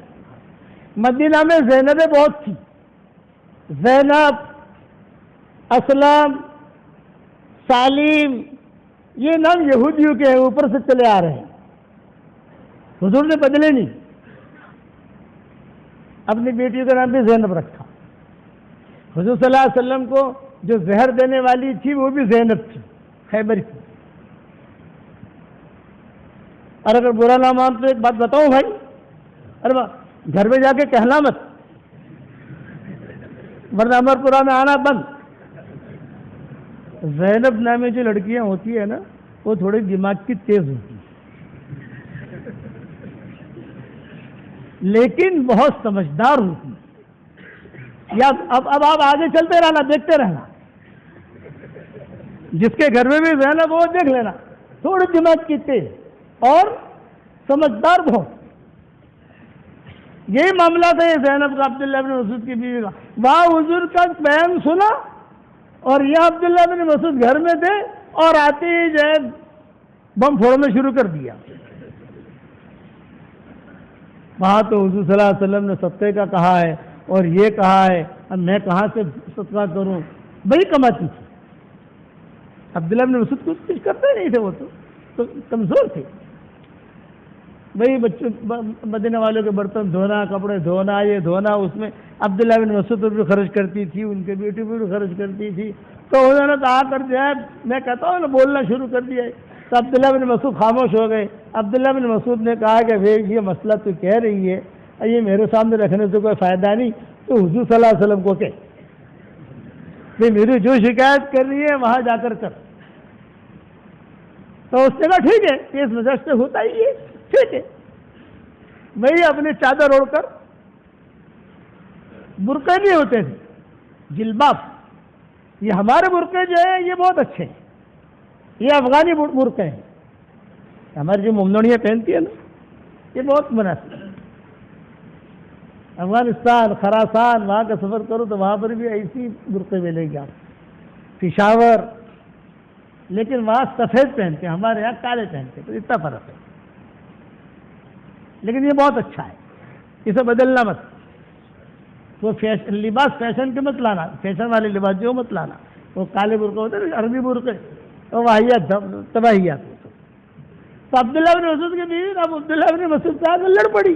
[SPEAKER 1] مدینہ میں زینبیں بہت تھی، زینب، اسلم، سالم، یہ نام یہودیوں کے ہیں، اوپر سے چلے آ رہے ہیں، حضور نے بدلے نہیں، اپنی بیٹی کا نام بھی زینب رکھا۔ حضور صلی اللہ علیہ وسلم کو جو زہر دینے والی تھی وہ بھی زینب تھی، خیبر کی۔ اور اگر برا نہ مان تو ایک بات بتاؤں بھائی، ارے گھر میں جا کے کہنا مت، ورنہ امرپورہ میں آنا بند۔ زینب نامی جو لڑکیاں ہوتی ہیں نا، وہ تھوڑی دماغ کی تیز ہوتی ہیں، لیکن بہت سمجھدار ہوتی ہیں۔ یا اب آپ آگے چلتے رہنا، دیکھتے رہنا، جس کے گھر میں بھی زینب وہ دیکھ لینا، تھوڑی دماغ کی تیز اور سمجھدار بہت۔ یہی معاملہ تھا یہ زینب کا، عبداللہ بن مسعود کی بیوی کا۔ وہاں حضور کا بیان سنا اور یہ عبداللہ بن مسعود گھر میں تھے اور آتے ہی جو ہے بم پھوڑنا شروع کر دیا۔ وہاں تو حضور صلی اللہ علیہ وسلم نے صدقے کا کہا ہے اور یہ کہا ہے، اب میں کہاں سے صدقہ کروں؟ بڑی کماتی تھی عبداللہ بن مسعود، کچھ کرتے نہیں تھے، وہ تو کمزور تھے۔ وہی بچوں مدینہ والوں کے برتن دھونا، کپڑے دھونا، یہ دھونا، اس میں عبداللہ بن مسعود پر بھی خرچ کرتی تھی، ان کے بیٹی پر بھی خرچ کرتی تھی۔ تو انہوں نے کہا کر جو ہے، میں کہتا ہوں نا، بولنا شروع کر دیا۔ تو عبداللہ بن مسعود خاموش ہو گئے۔ عبداللہ بن مسعود نے کہا کہ یہ مسئلہ تو کہہ رہی ہے، یہ میرے سامنے رکھنے سے کوئی فائدہ نہیں، تو حضور صلی اللہ علیہ وسلم کو کہہ کہ میری جو شکایت کر رہی ہے وہاں جا کر کر۔ تو اس نے کہا ٹھیک ہے، اس وجہ سے ہوتا ہی ہے، ٹھیک ہے۔ وہی اپنی چادر اوڑھ کر، برقعے نہیں ہوتے تھے، جلباب، یہ ہمارے برقعے جو ہیں یہ بہت اچھے ہیں، یہ افغانی برقعے ہیں، ہماری جو ممنوعیاں پہنتی ہیں نا، یہ بہت مناسب ہے۔ افغانستان، خراسان، وہاں کا سفر کرو تو وہاں پر بھی ایسی برقعے ملیں گے آپ، پشاور، لیکن وہاں سفید پہنتے ہیں، ہمارے یہاں کالے پہنتے ہیں، تو اتنا فرق ہے، لیکن یہ بہت اچھا ہے، اسے بدلنا مت۔ وہ لباس فیشن کے مت لانا، فیشن والے لباس جو مت لانا، وہ کالے برقعے ہوتے ہیں، عربی برقعے، وہ واحیات تباہیات ہوتے۔ تو عبداللہ بن مسعود کی بیوی اب عبداللہ بن مسعود سے آگے لڑ پڑی،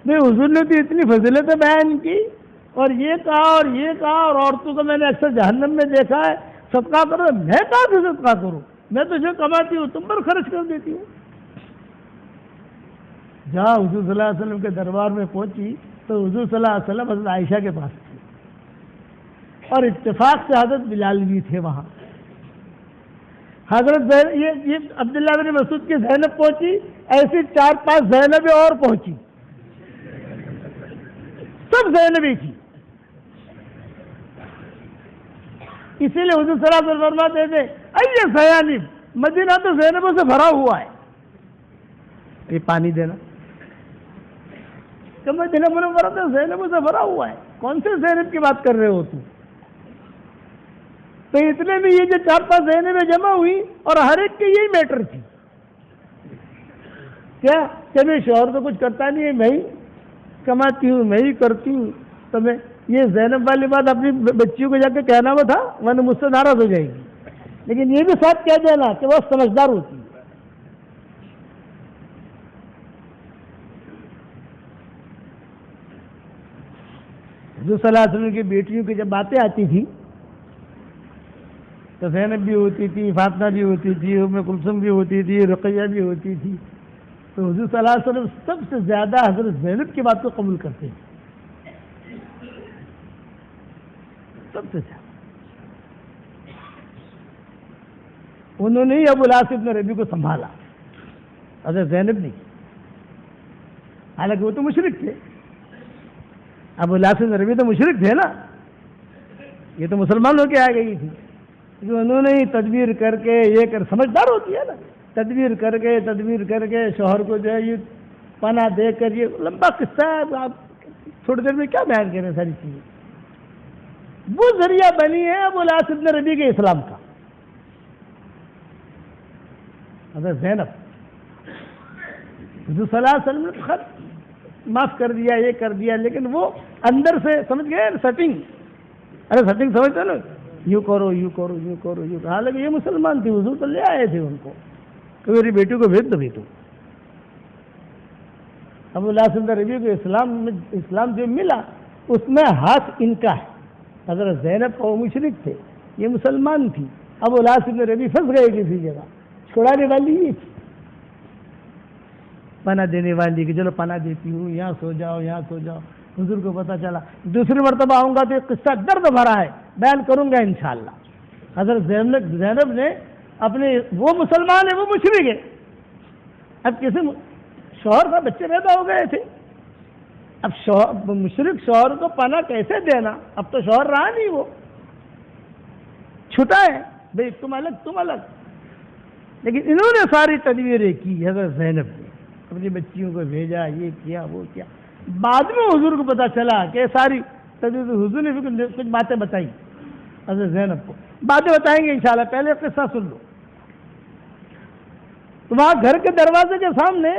[SPEAKER 1] نہیں حضور نے تو اتنی فضیلتیں بیان کی اور یہ کہا اور یہ کہا، اور عورتوں کو میں نے اکثر جہنم میں دیکھا ہے، صدقہ کرو، میں کہاں سے صدقہ کروں، میں تو جو کماتی ہوں تم پر خرچ کر دیتی ہوں۔ جہاں حضور صلی اللہ علیہ وسلم کے دربار میں پہنچی تو حضور صلی اللہ علیہ وسلم حضرت عائشہ کے پاس تھے، اور اتفاق سے حضرت بلال بھی تھے وہاں۔ حضرت یہ عبداللہ بن مسعود کی زینب پہنچی، ایسی 4-5 زینبیں اور پہنچی، سب زینبی تھی۔ اسی لیے حضور صلی اللہ علیہ وسلم فرماتے تھے، اے سیانب، مدینہ تو زینبوں سے بھرا ہوا ہے، یہ پانی دینا، کہ مدینہ منورہ تو زینبوں سے بھرا ہوا ہے، کون سے زینب کی بات کر رہے ہو تم؟ تو اتنے میں یہ جو 4-5 زینبیں جمع ہوئی اور ہر ایک کی یہی میٹر تھی کیا کہ میں شوہر تو کچھ کرتا نہیں ہے، میں ہی کماتی ہوں، میں ہی کرتی ہوں، تو میں یہ زینب والی بات اپنی بچیوں کو جا کے کہنا وہ تھا، ورنہ مجھ سے ناراض ہو جائے گی، لیکن یہ بھی ساتھ کہہ دینا کہ وہ سمجھدار ہوتی ہے۔ حضور صلی اللہ علیہ وسلم کی بیٹیوں کی جب باتیں آتی تھی تو زینب بھی ہوتی تھی، فاطمہ بھی ہوتی تھی، ام کلثوم بھی ہوتی تھی، رقیہ بھی ہوتی تھی، تو حضور صلی اللہ علیہ وسلم سب سے زیادہ حضرت زینب کی بات کو قبول کرتے ہیں، سب سے زیادہ۔ انہوں نے ہی ابو العاص ابن ربیع کو سنبھالا، حضرت زینب نہیں، حالانکہ وہ تو مشرک تھے، ابو العاص ابن ربیع تو مشرک تھے نا، یہ تو مسلمان ہو کے آ گئی تھی، جو انہوں نے ہی تدبیر کر کے یہ کر، سمجھدار ہوتی ہے نا، تدبیر کر کے شوہر کو جو ہے یہ پناہ دے کر، یہ لمبا قصہ ہے، آپ تھوڑی دیر میں کیا بیان کریں ساری چیزیں، وہ ذریعہ بنی ہے ابو العاص ابن ربیع کے اسلام کا، حضرت زینب۔ حضور صلی اللہ علیہ وسلم نے خط معاف کر دیا، یہ کر دیا، لیکن وہ اندر سے سمجھ گئے سیٹنگ، ارے سیٹنگ سمجھتے نا، یوں کرو یوں کرو یوں کرو یوں کرو، حالانکہ یہ مسلمان تھی، حضور تو لے آئے تھے ان کو کہ میری بیٹی کو بھیج دو بھیجو۔ ابو العاص ابن ربیع کو اسلام جو ملا اس میں ہاتھ ان کا ہے، حضرت زینب کو مشرک تھے، یہ مسلمان تھی، ابو العاص ابن ربیع پھنس گئے کسی جگہ، چھڑانے والی یہ تھی، پناہ دینے والی کہ چلو پناہ دیتی ہوں، یہاں سو جاؤ یہاں سو جاؤ۔ حضور کو پتہ چلا، دوسری مرتبہ آؤں گا تو یہ قصہ درد بھرا ہے، بیان کروں گا انشاءاللہ۔ حضرت زینب نے اپنے، وہ مسلمان ہے وہ مشرک ہے، اب کسی شوہر کا بچے پیدا ہو گئے تھے، اب مشرک شوہر کو پناہ کیسے دینا، اب تو شوہر رہا نہیں، وہ چھٹا ہے، بھئی تم الگ، لیکن انہوں نے ساری تدبیریں کی، حضرت زینب نے اپنی بچیوں کو بھیجا، یہ کیا وہ کیا، بعد میں حضور کو پتا چلا کہ ساری تدبیر، حضور نے بھی کچھ باتیں بتائی حضرت زینب کو، باتیں بتائیں گے انشاءاللہ، پہلے قصہ سن لو۔ تو وہاں گھر کے دروازے کے سامنے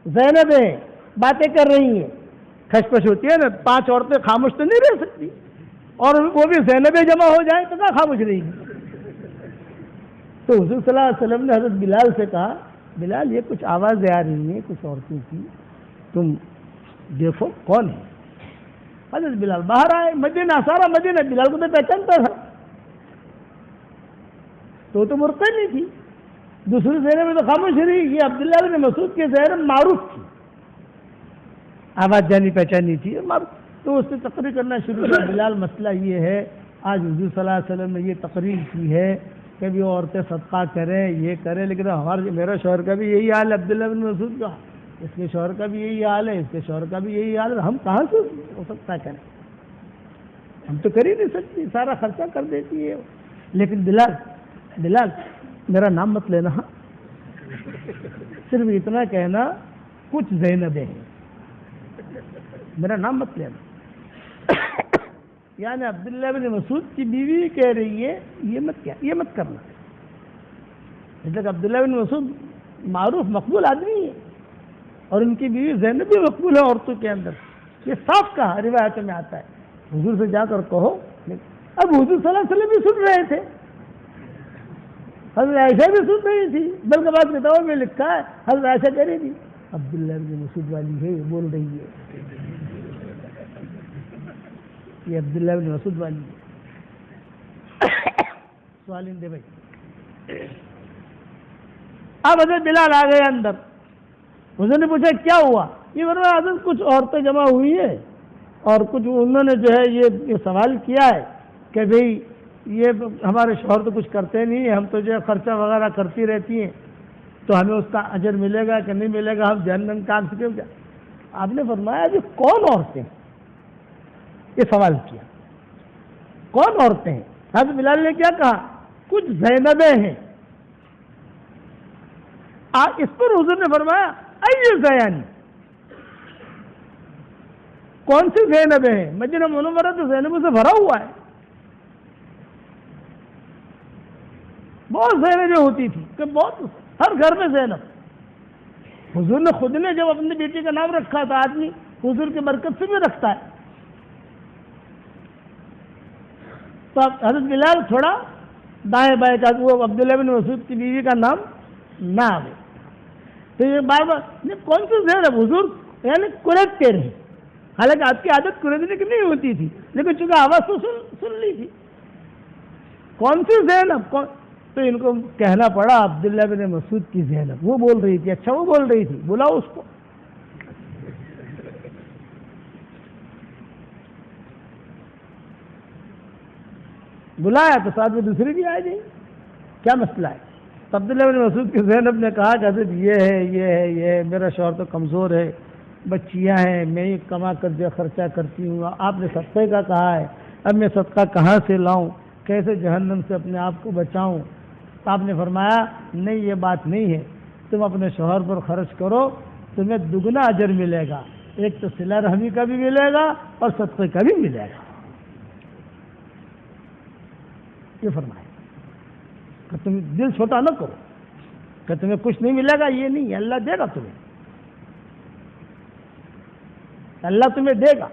[SPEAKER 1] زینب باتیں کر رہی ہیں، کھشپش ہوتی ہے نا، 5 عورتیں خاموش تو نہیں رہ سکتی، اور وہ بھی زینبیں جمع ہو جائیں تو کیا خاموش رہی گی۔ تو حضور صلی اللہ علیہ وسلم نے حضرت بلال سے کہا، بلال یہ کچھ آوازیں آ رہی ہیں کچھ عورتوں کی، تم دیکھو کون ہے۔ حضرت بلال باہر آئے، مدینہ سارا مدینہ بلال کو تو پہچانتا تھا، تو مرتد نہیں تھی، دوسری زینب میں تو خاموش رہی، یہ عبداللہ بن مسعود کی زینب معروف تھی، آواز جانی پہچانی تھی، تو اس نے تقریر کرنا شروع کیا، بلال مسئلہ یہ ہے، آج حضور صلی اللہ علیہ وسلم نے یہ تقریر کی ہے کہ بھی عورتیں صدقہ کریں، یہ کریں، لیکن میرا شوہر کا بھی یہی حال ہے، عبداللہ بن مسعود کا، اس کے شوہر کا بھی یہی حال ہے، اس کے شوہر کا بھی یہی حال ہے، ہم کہاں سے وہ صدقہ کریں، ہم تو کر ہی نہیں سکتی، سارا خرچہ کر دیتی ہے، لیکن بلال میرا نام مت لینا، صرف اتنا کہنا کچھ زینبیں ہیں، میرا نام مت لینا۔ یعنی عبداللہ بن مسعود کی بیوی کہہ رہی ہے یہ مت کرنا، اس لیے عبداللہ بن مسعود معروف مقبول آدمی ہے، اور ان کی بیوی زینب بھی مقبول ہے عورتوں کے اندر، یہ صاف کہا، روایت میں آتا ہے، حضور سے جا کر کہو۔ اب حضور صلی اللہ علیہ وسلم بھی سن رہے تھے، حضرت عائشہ بھی سن رہی تھی، بلکہ بعض کتابوں میں لکھا ہے حضرت عائشہ کہہ رہی تھی عبداللہ بن مسعود والی ہے، بول رہی ہے، یہ عبداللہ بن مسعود والی ہے۔ سوال دے بھائی، اب حضرت بلال آ گئے اندر، حضور نے پوچھا کیا ہوا، یہ ورنہ حضرت کچھ عورتیں جمع ہوئی ہیں اور کچھ انہوں نے جو ہے یہ سوال کیا ہے کہ بھئی یہ ہمارے شوہر تو کچھ کرتے نہیں ہیں، ہم تو جو ہے خرچہ وغیرہ کرتی رہتی ہیں، تو ہمیں اس کا اجر ملے گا کہ نہیں ملے گا، ہم جہنم کا آگ سے کیا۔ آپ نے فرمایا یہ کون عورتیں، یہ سوال کیا کون عورتیں ہیں، حضرت بلال نے کیا کہا کچھ زینبیں ہیں، اس پر حضور نے فرمایا ای زیانی، کون سی زینبیں ہیں، مدینہ منورہ تو زینبوں سے بھرا ہوا ہے، بہت زینبیں ہوتی تھی کہ بہت ہر گھر میں زینب. حضور نے خود نے جب اپنی بیٹی کا نام رکھا تھا, آدمی حضور کی برکت سے بھی رکھتا ہے. تو حضرت بلال تھوڑا دائیں بائیں کا, وہ عبداللہ بن مسعود کی بیوی کا نام نہ آئے. تو یہ بار بار کون سی زینب حضور یعنی کریدتے رہے, حالانکہ آپ کی عادت کریدنے کی نہیں ہوتی تھی, لیکن چونکہ آواز تو سن لی تھی. کون سی زینب تو ان کو کہنا پڑا عبداللہ بن مسعود کی زینب. وہ بول رہی تھی, اچھا وہ بول رہی تھی, بلاؤ اس کو. بلایا تو ساتھ میں دوسری بھی آ گئی, کیا مسئلہ ہے؟ تو عبداللہ بن مسعود کی زینب نے کہا کہ حضرت یہ ہے, میرا شوہر تو کمزور ہے, بچیاں ہیں, میں ہی کما کر جو خرچہ کرتی ہوں, آپ نے صدقے کا کہا ہے, اب میں صدقہ کہاں سے لاؤں, کیسے جہنم سے اپنے آپ کو بچاؤں؟ تو آپ نے فرمایا نہیں, یہ بات نہیں ہے, تم اپنے شوہر پر خرچ کرو, تمہیں دگنا اجر ملے گا, ایک تو صلہ رحمی کا بھی ملے گا اور صدقے کا بھی ملے گا. یہ فرمایا کہ تم دل چھوٹا نہ کرو کہ تمہیں کچھ نہیں ملے گا, یہ نہیں, اللہ دے گا تمہیں, اللہ تمہیں دے گا.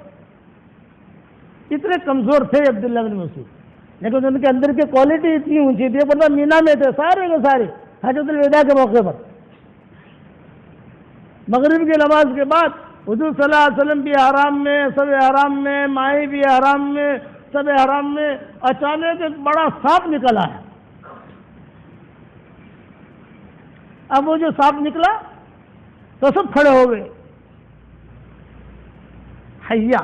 [SPEAKER 1] اتنے کمزور تھے عبداللہ بن مسعود, لیکن ان کے اندر کی کوالٹی اتنی اونچی تھی. پتہ مینا میں تھے سارے کے سارے حجۃ الوداع کے موقع پر, مغرب کی نماز کے بعد حضور صلی اللہ علیہ وسلم بھی احرام میں, سب احرام میں, مائی بھی احرام میں, سب احرام میں. اچانک ایک بڑا سانپ نکلا ہے. اب وہ جو سانپ نکلا تو سب کھڑے ہو گئے, حیا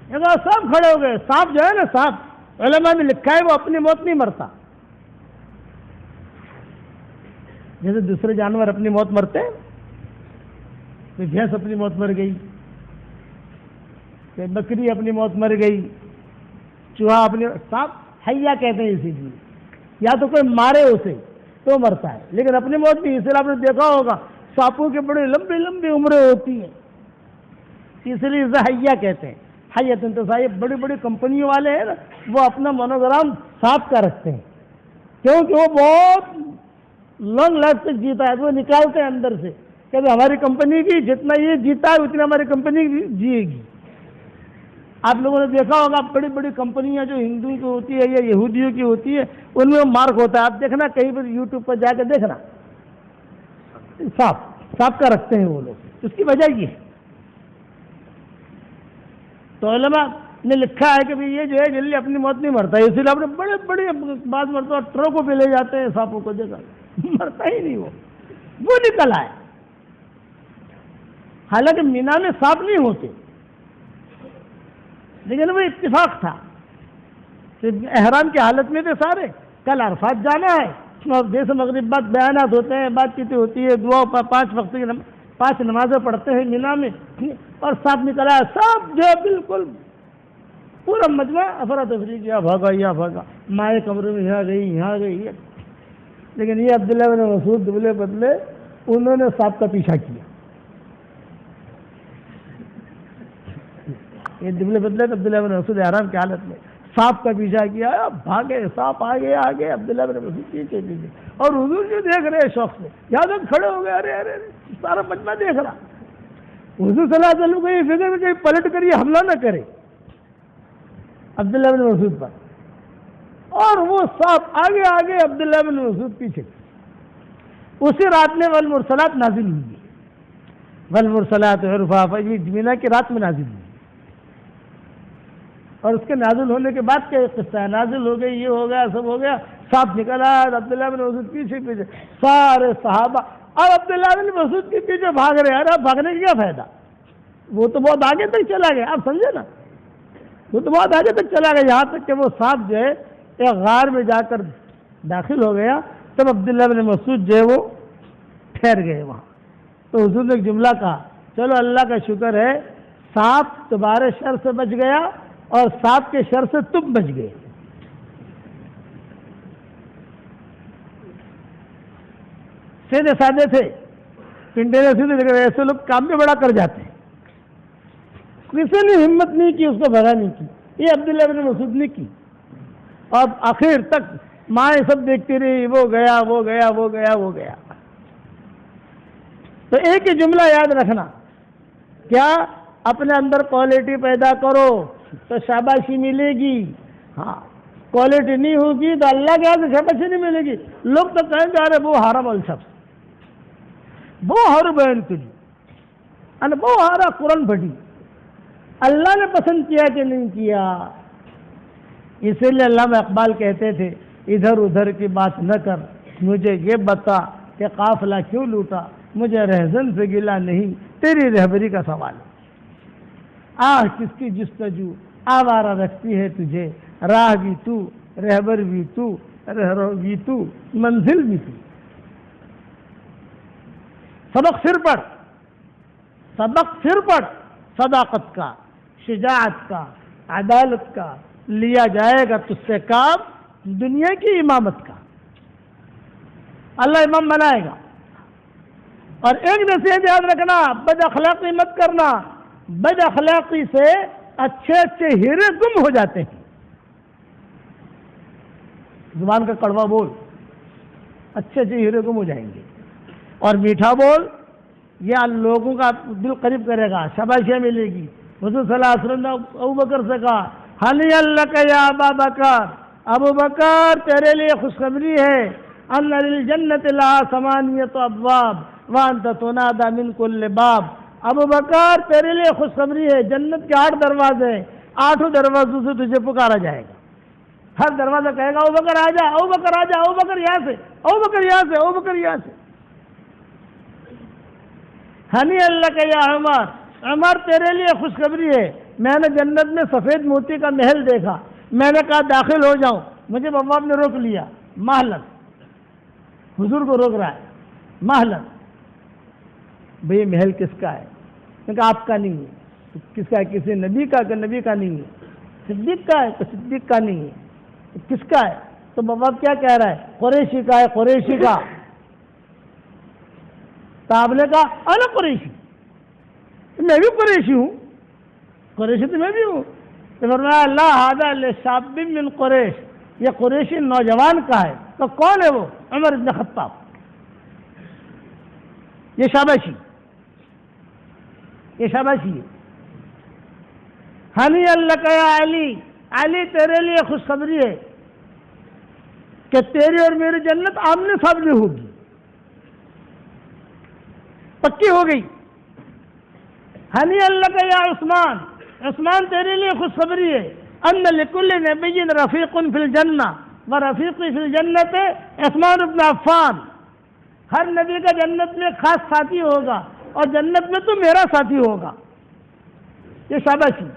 [SPEAKER 1] سب کھڑے ہو گئے. سانپ جو ہے نا, سانپ علماء نے لکھا ہے وہ اپنی موت نہیں مرتا, جیسے دوسرے جانور اپنی موت مرتے ہیں. کوئی بھینس اپنی موت مر گئی, کوئی بکری اپنی موت مر گئی, چوہا اپنی, سانپ حیا کہتے ہیں اسی لیے, یا تو کوئی مارے اسے تو مرتا ہے, لیکن اپنی موت بھی. اس لیے آپ نے دیکھا ہوگا سانپوں کی بڑی لمبی لمبی عمریں ہوتی ہیں, اس لیے اسے حیا کہتے ہیں. حیاتن تو صاحب بڑی بڑی کمپنیوں والے ہیں نا, وہ اپنا مونوگرام سانپ کا رکھتے ہیں, کیونکہ وہ بہت لانگ لائف تک جیتا ہے. تو وہ نکالتے ہیں اندر سے کہ ہماری کمپنی کی جتنا یہ جیتا ہے اتنا ہماری کمپنی جیے گی. آپ لوگوں نے دیکھا ہوگا بڑی بڑی کمپنیاں جو ہندوؤں کی ہوتی ہے یا یہودیوں کی ہوتی ہے, ان میں مارک ہوتا ہے. آپ دیکھنا کہیں پر یوٹیوب پر جا کے دیکھنا, سانپ کا رکھتے ہیں وہ لوگ. اس کی وجہ یہ ہے. تو علماء نے لکھا ہے کہ یہ جو ہے جلدی اپنی موت نہیں مرتا, اسی لیے آپ نے بڑے بڑے بعض مرتبہ ٹرکوں پہ لے جاتے ہیں سانپوں کو, دیکھا مرتا ہی نہیں وہ نکل آئے. حالانکہ مینا میں سانپ نہیں ہوتے, لیکن وہ اتفاق تھا کہ احرام کی حالت میں تھے سارے. کل عرفات جانا ہے, اور جیسے مغرب بعد بیانات ہوتے ہیں, بات چیتیں ہوتی ہے, دعا 5 وقت کی 5 نمازیں پڑھتے ہیں مینا میں, اور سانپ نکلا ہے. سب جو بالکل پورا مجمع افراتفری کیا, بھاگا مائیں کمرے میں یہاں گئی. لیکن یہ عبداللہ بن مسعود دبلے بدلے, انہوں نے سانپ کا پیچھا کیا. یہ دبلے بدلے تو عبداللہ بن مسعود احرام کی حالت میں سانپ کا پیچھا کیا, بھاگے سانپ آگے, عبداللہ بن مسعود پیچھے. اور حضور جو دیکھ رہے ہیں شوق سے, یہاں تک کھڑے ہو گئے, ارے سارا مجمع دیکھ رہا. حضور صلی اللہ علیہ وسلم کو یہ فکر میں کہیں پلٹ کر یہ حملہ نہ کرے عبداللہ بن مسعود پر, اور وہ سانپ آگے عبداللہ بن مسعود پیچھے. اسی رات میں والمرسلات نازل ہوئی, والمرسلات عرفا, یہ مینا کی رات میں نازل ہوئی. اور اس کے نازل ہونے کے بعد کیا قصہ ہے, نازل ہو گئی, یہ ہو گیا, سب ہو گیا, سانپ نکلا, عبداللہ بن مسعود پیچھے سارے صحابہ. اور عبداللہ بن مسعود کے پیچھے بھاگ رہے ہیں. اب بھاگنے کا کیا فائدہ, وہ تو بہت آگے تک چلا گیا, آپ سمجھے نا, وہ تو بہت آگے تک چلا گیا, یہاں تک کہ وہ سانپ جو ہے ایک غار میں جا کر داخل ہو گیا. تب عبداللہ بن مسعود جو ہے وہ ٹھہر گئے وہاں. تو حضور نے ایک جملہ کہا, چلو اللہ کا شکر ہے سانپ تمہارے شر سے بچ گیا اور سانپ کے شر سے تم بچ گئے. سیدھے سادے تھے, پنڈے نے سیدھے لگ رہے, ایسے لوگ کام میں بڑا کر جاتے ہیں. کسی نے ہمت نہیں کی اس کو بھگانے کی, یہ عبداللہ بن مسعود نے کی. اور آخر تک مائیں سب دیکھتی رہی، وہ گیا وہ گیا وہ گیا وہ گیا۔ تو ایک ہی جملہ یاد رکھنا، کیا؟ اپنے اندر کوالٹی پیدا کرو تو شاباشی ملے گی۔ ہاں، کوالٹی نہیں ہوگی تو اللہ کے یہاں سے شاباشی نہیں ملے گی۔ لوگ تو کہیں گے ارے وہ حرام الشخص، وہ ہر بہن تجھی، وہ ہارا قرآن پھٹی۔ اللہ نے پسند کیا کہ نہیں کیا؟ اسی لیے علامہ اقبال کہتے تھے ادھر ادھر کی بات نہ کر، مجھے یہ بتا کہ قافلہ کیوں لوٹا، مجھے رہزن سے گلا نہیں، تیری رہبری کا سوال۔ آہ کس کی جستجو آوارہ رکھتی ہے تجھے، راہ بھی تو، رہبر بھی تو، رہرو بھی تو، منزل بھی تو۔ سبق سر پڑھ، سبق سر پڑھ، صداقت کا، شجاعت کا، عدالت کا، لیا جائے گا تجھ سے کام دنیا کی امامت کا۔ اللہ امام بنائے گا۔ اور ایک نصیحت یاد رکھنا، بد اخلاقی مت کرنا، بد اخلاقی سے اچھے اچھے ہیرے گم ہو جاتے ہیں۔ زبان کا کڑوا بول، اچھے اچھے ہیرے گم ہو جائیں گے، اور میٹھا بول یہ لوگوں کا دل قریب کرے گا، شاباشیاں ملے گی۔ حضور صلی اللہ علیہ وسلم نے ابو بکر سے کہا حلی اللہ یا ابا بکر، ابو بکر تیرے لیے خوشخبری ہے، ان للجنت لہا ثمانیۃ ابواب وانت تنادی من کل باب۔ ابو بکر تیرے لیے خوشخبری ہے، جنت کے 8 دروازے ہیں، 8 دروازوں سے تجھے پکارا جائے گا۔ ہر دروازہ کہے گا ابو بکر آ جا، ابو بکر آ جا، ابو بکر یہاں سے، ابو بکر یہاں سے، ابو بکر یہاں سے۔ ہنی اللہ کا یا عمر، عمر تیرے لیے خوشخبری ہے، میں نے جنت میں سفید موتی کا محل دیکھا، میں نے کہا داخل ہو جاؤں، مجھے بواب نے روک لیا، مہلت، حضور کو روک رہا ہے، مہلت۔ بھئی محل کس کا ہے؟ میں کہا آپ کا نہیں ہے۔ کس کا ہے؟ کسی نبی کا، کہ نبی کا نہیں ہے؟ صدیق کا ہے، کہ صدیق کا نہیں ہے؟ کس کا ہے؟ تو بواب کیا کہہ رہا ہے؟ قریشی کا ہے، قریشی کا۔ تو آپ نے کہا انا قریشی، میں بھی قریشی ہوں، قریشی تو میں بھی ہوں۔ تو فرمایا لا ھذا لشاب من قریش، یہ قریشی نوجوان کا ہے۔ تو کون ہے وہ؟ عمر بن خطاب۔ یہ شاباشی، یہ شاباشی ہے۔ ہنی اللہ کا یا علی، علی تیرے لیے خوشخبری ہے کہ تیری اور میری جنت آمنے سامنے ہوگی، پکی ہو گئی۔ ہنی اللہ کا یا عثمان، عثمان تیرے لیے خوشخبری ہے، ان لکل نبی رفیق فی الجنہ و رفیقی فی الجنت عثمان بن عفان۔ ہر نبی کا جنت میں خاص ساتھی ہوگا، اور جنت میں تو میرا ساتھی ہوگا۔ یہ شاباشی۔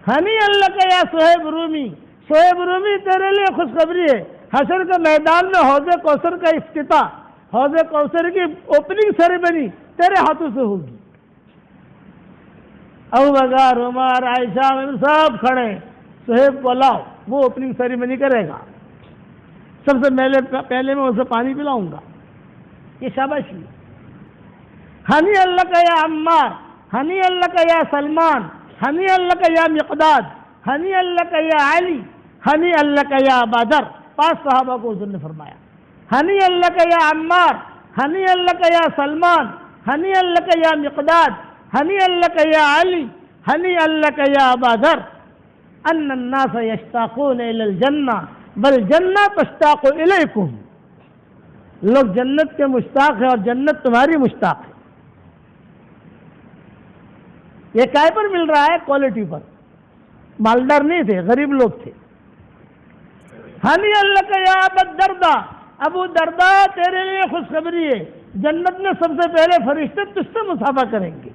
[SPEAKER 1] ہنی اللہ کا یا صہیب رومی، صہیب رومی تیرے لیے خوشخبری ہے، حشر کے میدان میں حوض کوثر کا افتتاح، حوض کوثر کی اوپننگ سیریمنی تیرے ہاتھوں سے ہوگی۔ ابو بکر، عمر، عائشہ سب کھڑے، صہیب کو لاؤ، وہ اوپننگ سیریمنی کرے گا، سب سے پہلے میں اسے پانی پلاؤں گا۔ یہ شاباشی۔ ہنی اللہ کا یا عمار، ہنی اللہ کا یا سلمان، ہنی اللہ کا یا مقداد، ہنی اللہ کا یا علی، ہنی اللہ کا یا ابادر۔ 5 صحابہ کو حضور نے فرمایا ہنی اللہ کا یا عمار، ہنی اللہ کا یا سلمان، ہنی اللہ کا یا مقداد، ہنی اللہ کا یا علی، ہنی اللہ کا یا ابادر، ان الناس یشتاقون الی الجنہ والجنہ تشتاق الیکم۔ لوگ جنت کے مشتاق ہیں اور جنت تمہاری مشتاق ہے۔ یہ کائے پر مل رہا ہے؟ کوالٹی پر۔ مالدار نہیں تھے، غریب لوگ تھے۔ ہنی اللہ کا یا ابو الدرداء، ابو درداء تیرے لیے خوشخبری ہے، جنت میں سب سے پہلے فرشتے تجھ سے مصافحہ کریں گے۔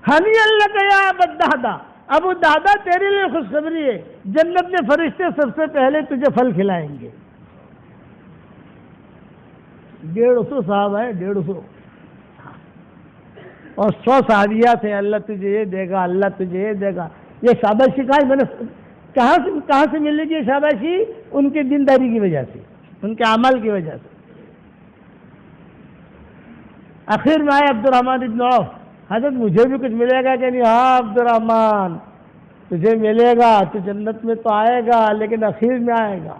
[SPEAKER 1] ہنی اللہ کا یا ابو الدہداء، ابو دہداء تیرے لیے خوشخبری ہے، جنت میں فرشتے سب سے پہلے تجھے پھل کھلائیں گے۔ 150 صحابہ ہے، 150 اور 100 صحابیات ہیں۔ اللہ تجھے یہ دے گا، اللہ تجھے یہ دے گا۔ یہ شاباشی میں نے کہاں سے ملے گی؟ شاباشی ان کی دینداری کی وجہ سے، ان کے عمل کی وجہ سے۔ آخر میں آئے عبد الرحمن ابن عوف، حضرت مجھے بھی کچھ ملے گا کہ نہیں؟ ہاں عبد الرحمن، تجھے ملے گا، تو جنت میں تو آئے گا لیکن اخیر میں آئے گا۔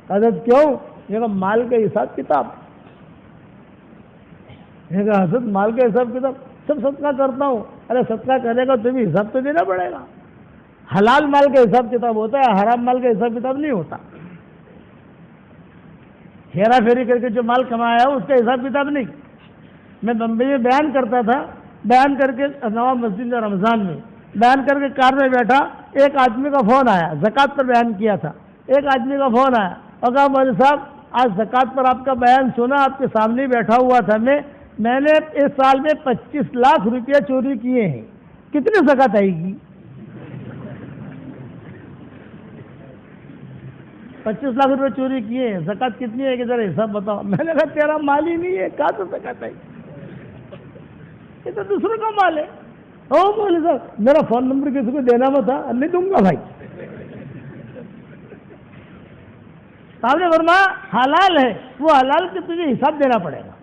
[SPEAKER 1] حضرت کیوں؟ یہ مال کا حساب کتاب، حضرت مال کا حساب کتاب سب صدقہ کرتا ہوں۔ ارے صدقہ کرے گا تو بھی حساب تو دینا پڑے گا۔ حلال مال کا حساب کتاب ہوتا ہے، حرام مال کا حساب کتاب نہیں ہوتا۔ ہیرا پھیری کر کے جو مال کمایا اس کا حساب کتاب نہیں۔ میں بمبئی میں بیان کرتا تھا، بیان کر کے نواب مسجد میں رمضان میں بیان کر کے کار میں بیٹھا، ایک آدمی کا فون آیا، زکوٰۃ پر بیان کیا تھا، ایک آدمی کا فون آیا اور کہا مولوی صاحب آج زکوٰۃ پر آپ کا بیان سنا، آپ کے سامنے بیٹھا ہوا تھا، میں نے اس سال میں 25 لاکھ روپیہ چوری کیے ہیں، کتنی زکوٰۃ آئے گی؟ 25 لاکھ روپے چوری کیے ہیں، زکوٰۃ کتنی ہے کہ ذرا حساب بتاؤ۔ میں نے کہا تیرا مال ہی نہیں ہے، کہاں تو زکوٰۃ آئی؟ یہ تو دوسروں کا مال ہے۔ او مولوی صاحب میرا فون نمبر کسی کو دینا مت تھا، نہیں دوں گا بھائی۔ صاحب نے فرمایا حلال ہے، وہ حلال کے تجھے حساب دینا پڑے گا۔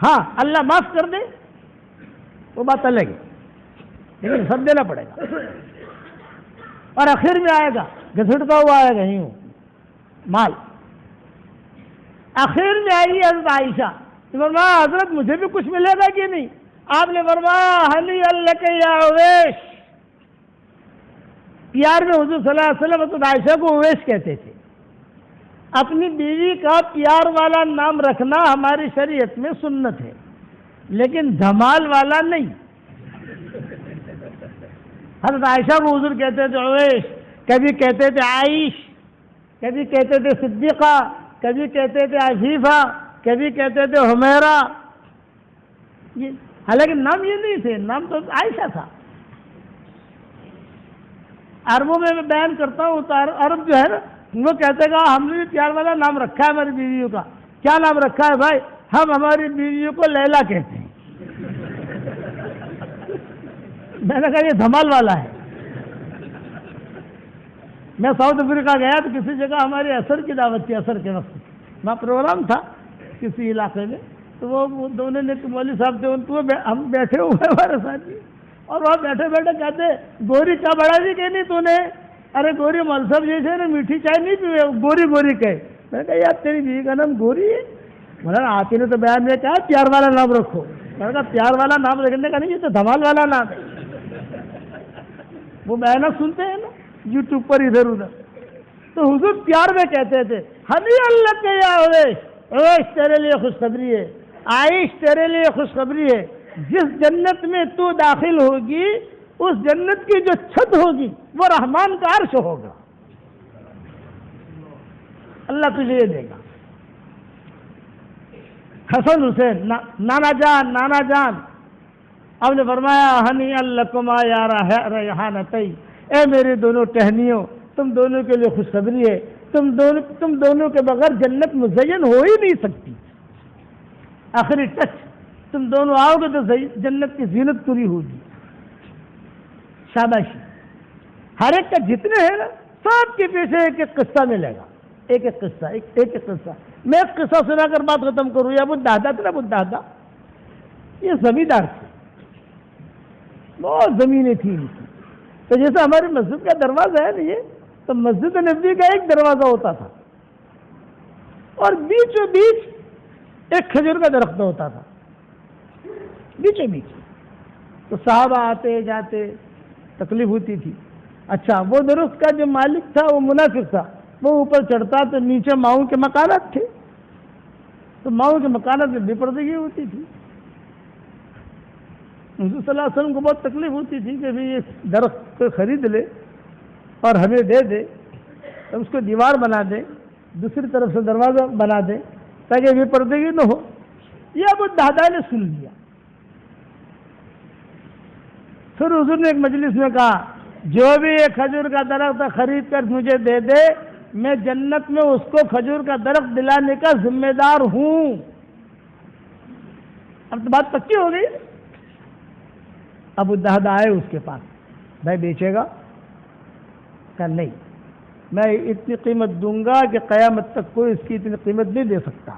[SPEAKER 1] ہاں اللہ معاف کر دے وہ بات الگ ہے، لیکن حساب دینا پڑے گا۔ اور آخر میں آئے گا، گھسٹتا ہوا آئے گا یوں مال۔ آخر میں آئی حضرت عائشہ، فرمایا حضرت مجھے بھی کچھ ملے گا کہ نہیں؟ آپ نے فرمایا ہنی اللہ کے یا اویش۔ پیار میں حضور صلی اللہ علیہ وسلم حضرت عائشہ کو اویش کہتے تھے۔ اپنی بیوی کا پیار والا نام رکھنا ہماری شریعت میں سنت ہے، لیکن دھمال والا نہیں۔ حضرت عائشہ کو حضور کہتے تھے اویش، کبھی کہتے تھے عائش، کبھی کہتے تھے صدیقہ، کبھی کہتے تھے عفیفہ، کبھی کہتے تھے حمیرہ۔ حالانکہ نام یہ نہیں تھے، نام تو عائشہ تھا۔ عربوں میں بیان کرتا ہوں تو عرب جو ہے نا وہ کہتے گا ہم نے بھی پیار والا نام رکھا ہے ہماری بیویوں کا۔ کیا نام رکھا ہے بھائی؟ ہم ہماری بیویوں کو لیلا کہتے ہیں۔ میں نے کہا یہ دھمال والا ہے۔ میں ساؤتھ افریقہ گیا تو کسی جگہ ہماری اثر کی دعوت تھی، اثر کے وقت وہاں پروگرام تھا کسی علاقے میں، تو وہ دونوں نے مولوی صاحب تھے، ان کو ہم بیٹھے ہوئے ہمارے ساتھ، اور وہاں بیٹھے بیٹھے کہتے گوری چائے بڑھا دی کہ نہیں تو نے؟ ارے گوری مول صاحب جیسے نا میٹھی چائے نہیں پیے، گوری گوری کہے۔ میں نے کہا یار تیری بیوی کا نام گوری ہے؟ مولانا آپ نے تو بیان میں کہا پیار والا نام رکھو۔ میں نے کہا پیار والا نام رکھنے کا نہیں، یہ تو دھمال والا نام ہے۔ وہ بیانات سنتے ہیں نا یوٹیوب پر ادھر ادھر، تو حضور پیار میں کہتے تھے ہنی اللہ کے یا اویش، اویش تیرے لیے خوشخبری ہے، عائش تیرے لیے خوشخبری ہے، جس جنت میں تو داخل ہوگی اس جنت کی جو چھت ہوگی وہ رحمان کا عرش ہوگا، اللہ تجھے یہ دے گا۔ حسن حسین نانا جان آپ نے فرمایا ہنی لکما یا ریحانتی، اے میری دونوں ٹہنیوں تم دونوں کے لیے خوشخبری ہے، تم دونوں کے بغیر جنت مزین ہو ہی نہیں سکتی۔ آخری ٹچ، تم دونوں آؤ گے تو جنت کی زینت پوری ہوگی۔ شاباشی۔ ہر ایک کا جتنے ہیں نا سب کے پیچھے ایک ایک قصہ ملے گا، ایک ایک قصہ، ایک ایک قصہ۔ میں ایک قصہ سنا کر بات ختم کروں۔ یا ابو دہدا تھا نا، ابو دہدا یہ زمیندار تھے، بہت زمینیں تھیں ان کی۔ تو جیسے ہماری مسجد کا دروازہ ہے نا یہ، تو مسجد نبوی کا ایک دروازہ ہوتا تھا اور بیچوں بیچ ایک کھجور کا درخت ہوتا تھا، بیچوں بیچ۔ تو صحابہ آتے جاتے، تکلیف ہوتی تھی۔ اچھا وہ درخت کا جو مالک تھا وہ منافق تھا، وہ اوپر چڑھتا تو نیچے ماؤں کے مکانات تھے، تو ماؤں کے مکانات میں بے پردگی ہوتی تھی۔ حضور صلی اللہ علیہ وسلم کو بہت تکلیف ہوتی تھی کہ بھی یہ درخت کو خرید لے اور ہمیں دے دے، تو اس کو دیوار بنا دے، دوسری طرف سے دروازہ بنا دے تاکہ بے پردگی نہ ہو۔ یہ ابو دہدا نے سن لیا۔ پھر حضور نے ایک مجلس میں کہا جو بھی یہ کھجور کا درخت خرید کر مجھے دے دے، میں جنت میں اس کو کھجور کا درخت دلانے کا ذمہ دار ہوں۔ اب تو بات پکی ہو گئی۔ ابو دہدا آئے اس کے پاس، بھائی بیچے گا؟ کہا نہیں، میں اتنی قیمت دوں گا کہ قیامت تک کوئی اس کی اتنی قیمت نہیں دے سکتا۔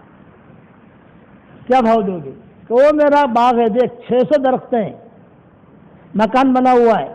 [SPEAKER 1] کیا بھاؤ دو گے؟ کہ وہ میرا باغ ہے، دیکھ 600 درخت ہیں، مکان بنا ہوا ہے،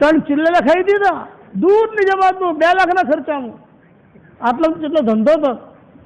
[SPEAKER 1] 3 ચિલ્લા ખાઈ દીધા, દૂધની જમાતનું 2 લાખના ખર્ચાનું, આટલો જેટલો ધંધો તો।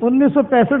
[SPEAKER 1] 1965